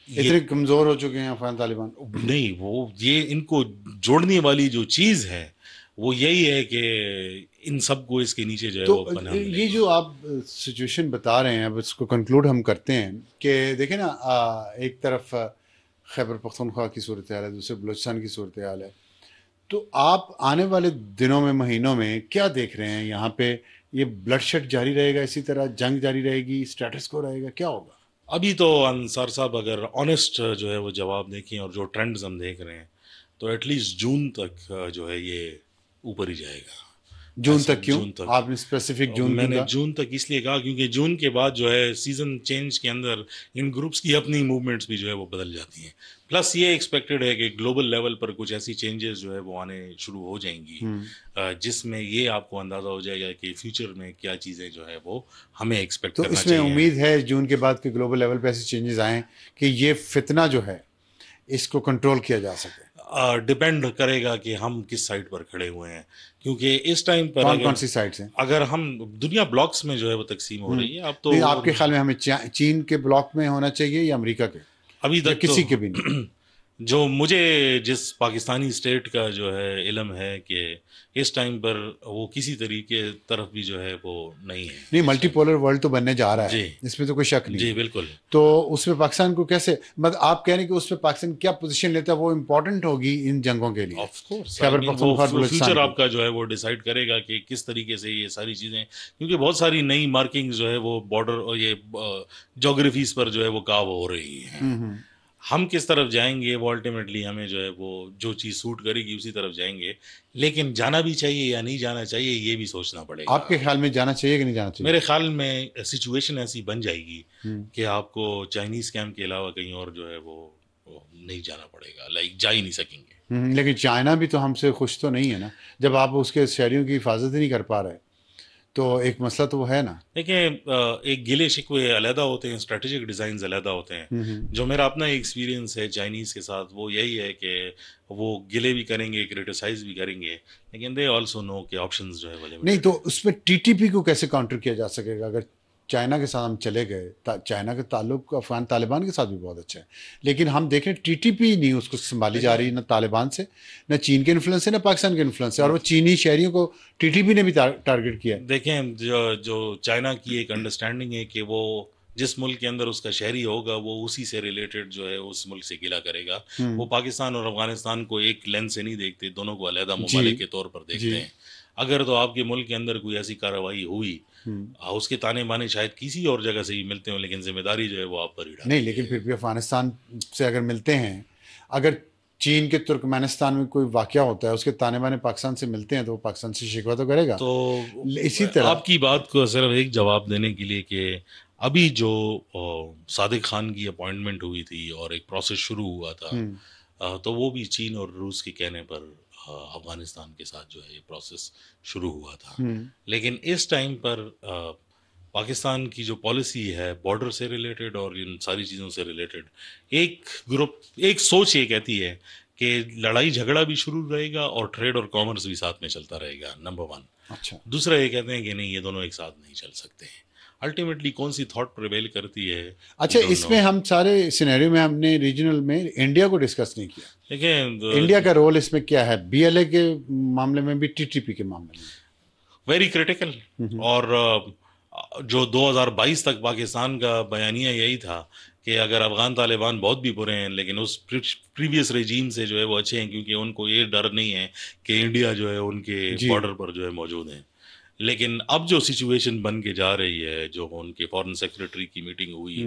ये इतने कमजोर हो चुके हैं अफगान तालिबान। नहीं, वो ये इनको जोड़ने वाली जो चीज़ है वो यही है कि इन सबको इसके नीचे जो है तो वो पनाह ये मिलेगी। जो आप सिचुएशन बता रहे हैं, अब इसको कंक्लूड हम करते हैं कि देखें ना, एक तरफ खैबर पख्तूनख्वा की सूरत हाल है, दूसरे बलूचिस्तान की सूरत हाल है। तो आप आने वाले दिनों में, महीनों में क्या देख रहे हैं यहाँ पे? ये ब्लडशेड जारी रहेगा, इसी तरह जंग जारी रहेगी, स्टेटस को रहेगा, क्या होगा? अभी तो अंसार साहब अगर ऑनेस्ट जो है वो जवाब देखें और जो ट्रेंड्स हम देख रहे हैं, तो एटलीस्ट जून तक जो है ये ऊपर ही जाएगा। जून ऐसा तक क्यों? जून तक, आपने स्पेसिफिक जून क्यों मैंने कहा? जून तक इसलिए कहा क्योंकि जून के बाद जो है सीजन चेंज के अंदर इन ग्रुप्स की अपनी मूवमेंट्स भी जो है वो बदल जाती हैं। प्लस ये एक्सपेक्टेड है कि ग्लोबल लेवल पर कुछ ऐसी चेंजेस जो है वो आने शुरू हो जाएंगी, जिसमें ये आपको अंदाज़ा हो जाएगा कि फ्यूचर में क्या चीज़ें जो है वो हमें एक्सपेक्ट तो करना इसमें चाहिए। उम्मीद है जून के बाद के ग्लोबल लेवल पे ऐसे चेंजेस आए कि ये फितना जो है इसको कंट्रोल किया जा सके। डिपेंड करेगा कि हम किस साइड पर खड़े हुए हैं, क्योंकि इस टाइम पर कौन कौन अगर सी साइड्स हैं? अगर हम दुनिया ब्लॉक्स में जो है वो तकसीम हो रही है अब तो। नहीं, आपके ख्याल में हमें चीन के ब्लॉक में होना चाहिए या अमेरिका के, अभी या तक किसी के भी नहीं? तो जो मुझे जिस पाकिस्तानी स्टेट का जो है इल्म है कि इस टाइम पर वो किसी तरीके तरफ भी जो है वो नहीं है नहीं, इस टाइम। मल्टीपोलर वर्ल्ड तो बनने जा रहा जी है, इसमें तो कोई शक नहीं जी है। बिल्कुल। तो उसमें पाकिस्तान को कैसे, मतलब आप कह रहे हैं कि उसमें पाकिस्तान क्या पोजीशन लेता है, वो इम्पोर्टेंट होगी इन जंगों के लिए? ऑफ कोर्स खैबर वो पख्तूनख्वा और बलूचिस्तान फ्यूचर की। आपका जो है वो डिसाइड करेगा कि किस तरीके से ये सारी चीज़ें, क्योंकि बहुत सारी नई मार्किंग्स जो है वो बॉर्डर और ये जोग्राफीज पर जो है वो काव हो रही हैं। हम किस तरफ जाएंगे वो अल्टीमेटली हमें जो है वो जो चीज़ सूट करेगी उसी तरफ जाएंगे, लेकिन जाना भी चाहिए या नहीं जाना चाहिए ये भी सोचना पड़ेगा। आपके ख्याल में जाना चाहिए कि नहीं जाना चाहिए? मेरे ख्याल में सिचुएशन ऐसी बन जाएगी कि आपको चाइनीज कैंप के अलावा कहीं और जो है वो नहीं जाना पड़ेगा, लाइक जा ही नहीं सकेंगे। लेकिन चाइना भी तो हमसे खुश तो नहीं है ना, जब आप उसके शहरियों की हिफाजत ही नहीं कर पा रहे, तो एक मसला तो वो है ना। देखिए एक गिले शिकवे अलहदा होते हैं, स्ट्रेटेजिक डिज़ाइन अलहदा होते हैं। जो मेरा अपना एक्सपीरियंस है चाइनीज़ के साथ वो यही है कि वो गिले भी करेंगे, क्रिटिसाइज भी करेंगे, लेकिन दे ऑल्सो नो कि ऑप्शंस जो है वो नहीं, लिमिटेड तो है। उसमें टीटीपी को कैसे काउंटर किया जा सकेगा? अगर चाइना के साथ हम चले गए, चाइना का ताल्लुक अफगान तालिबान के साथ भी बहुत अच्छा है, लेकिन हम देखें टीटीपी नहीं उसको संभाली जा रही, ना तालिबान से, ना चीन के इन्फ्लुएंस से, ना पाकिस्तान के इन्फ्लुएंस से, और वो चीनी शहरियों को टीटीपी ने भी टारगेट किया है। देखें जो चाइना की एक अंडरस्टैंडिंग है कि वो जिस मुल्क के अंदर उसका शहरी होगा वो उसी से रिलेटेड जो है उस मुल्क से गिला करेगा। वो पाकिस्तान और अफगानिस्तान को एक लेंस से नहीं देखते, दोनों को अलहदा ममालिक के तौर पर देखते जी। हैं। अगर तो आपके मुल्क के अंदर कोई ऐसी कार्रवाई हुई, उसके ताने बाने शायद किसी और जगह से ही मिलते हो, लेकिन जिम्मेदारी जो है वो आप पर ही नहीं, डालती लेकिन है। फिर भी अफगानिस्तान से अगर मिलते हैं, अगर चीन के तुर्कमेनिस्तान में कोई वाकया होता है, उसके ताने बाने पाकिस्तान से मिलते हैं, तो वो पाकिस्तान से शिकवा तो करेगा। तो इसी तरह आपकी बात को सिर्फ एक जवाब देने के लिए कि अभी जो सादिक खान की अपॉइंटमेंट हुई थी और एक प्रोसेस शुरू हुआ था, तो वो भी चीन और रूस के कहने पर अफगानिस्तान के साथ जो है ये प्रोसेस शुरू हुआ था। लेकिन इस टाइम पर पाकिस्तान की जो पॉलिसी है बॉर्डर से रिलेटेड और इन सारी चीज़ों से रिलेटेड, एक सोच ये कहती है कि लड़ाई झगड़ा भी शुरू रहेगा और ट्रेड और कॉमर्स भी साथ में चलता रहेगा, नंबर 1। अच्छा, दूसरा ये कहते हैं कि नहीं, ये दोनों एक साथ नहीं चल सकते हैं। अल्टीमेटली कौन सी थॉट प्रिवेल करती है? अच्छा, इसमें हम सारे सिनेरियो में हमने रीजनल में इंडिया को डिस्कस नहीं किया। देखिए इंडिया का रोल इसमें क्या है, बीएलए के मामले में भी, टीटीपी के मामले में? Very critical. और जो 2022 तक पाकिस्तान का बयानिया यही था कि अगर अफगान तालिबान बहुत भी बुरे हैं लेकिन उस प्रीवियस रेजीम से जो है वो अच्छे हैं, क्योंकि उनको ये डर नहीं है कि इंडिया जो है उनके बॉर्डर पर जो है मौजूद है। लेकिन अब जो सिचुएशन बन के जा रही है, जो उनके फॉरेन सेक्रेटरी की मीटिंग हुई,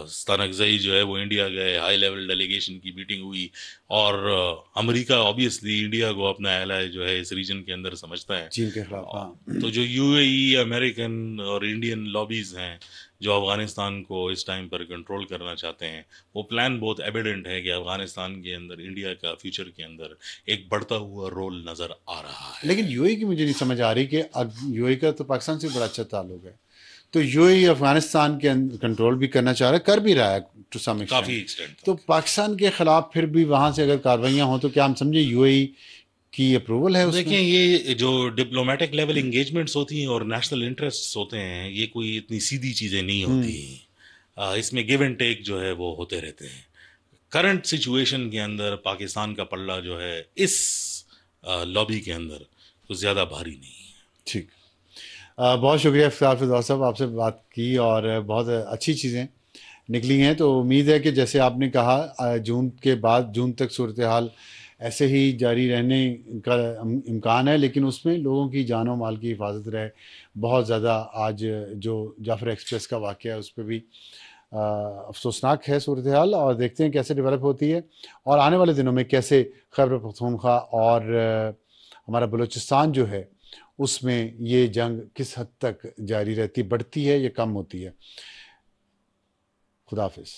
स्तनकज़ई जो है वो इंडिया गए, हाई लेवल डेलीगेशन की मीटिंग हुई, और अमेरिका ऑब्वियसली इंडिया को अपना एलाय जो है इस रीजन के अंदर समझता है चीन के खिलाफ। हाँ, तो जो यूएई, अमेरिकन और इंडियन लॉबीज हैं जो अफगानिस्तान को इस टाइम पर कंट्रोल करना चाहते हैं, वो प्लान बहुत एविडेंट है कि अफगानिस्तान के अंदर इंडिया का फ्यूचर के अंदर एक बढ़ता हुआ रोल नज़र आ रहा है। लेकिन यूएई की मुझे नहीं समझ आ रही कि यूएई का तो पाकिस्तान से बड़ा अच्छा ताल्लुक है, तो यूएई अफगानिस्तान के कंट्रोल भी करना चाह रहा है, कर भी रहा है टू सम एक्सटेंट। काफ़ी एक्सटेंट तो पाकिस्तान के खिलाफ फिर भी वहाँ से अगर कार्रवाइयाँ हों तो क्या हम समझे यूएई की अप्रूवल है देखिए, उसमें? ये जो डिप्लोमेटिक लेवल एंगेजमेंट्स होती हैं और नेशनल इंटरेस्ट्स होते हैं, ये कोई इतनी सीधी चीज़ें नहीं होती। हम्म। इसमें गिव एंड टेक जो है वो होते रहते हैं। करंट सिचुएशन के अंदर पाकिस्तान का पल्ला जो है इस लॉबी के अंदर कुछ ज़्यादा भारी नहीं है। ठीक। बहुत शुक्रिया इफ्तार फिरदौस साहब, आपसे बात की और बहुत अच्छी चीज़ें निकली हैं। तो उम्मीद है कि जैसे आपने कहा जून के बाद जून तक सूरत हाल ऐसे ही जारी रहने का इम्कान है, लेकिन उसमें लोगों की जान और माल की हिफाजत रहे। बहुत ज़्यादा आज जो जाफर एक्सप्रेस का वाक़या है उस पर भी अफसोसनाक है सूरत हाल, और देखते हैं कैसे डेवलप होती है और आने वाले दिनों में कैसे खैबर पख्तूनख्वा और हमारा बलूचिस्तान जो है उसमें ये जंग किस हद तक जारी रहती, बढ़ती है या कम होती है। खुदा हाफिज़।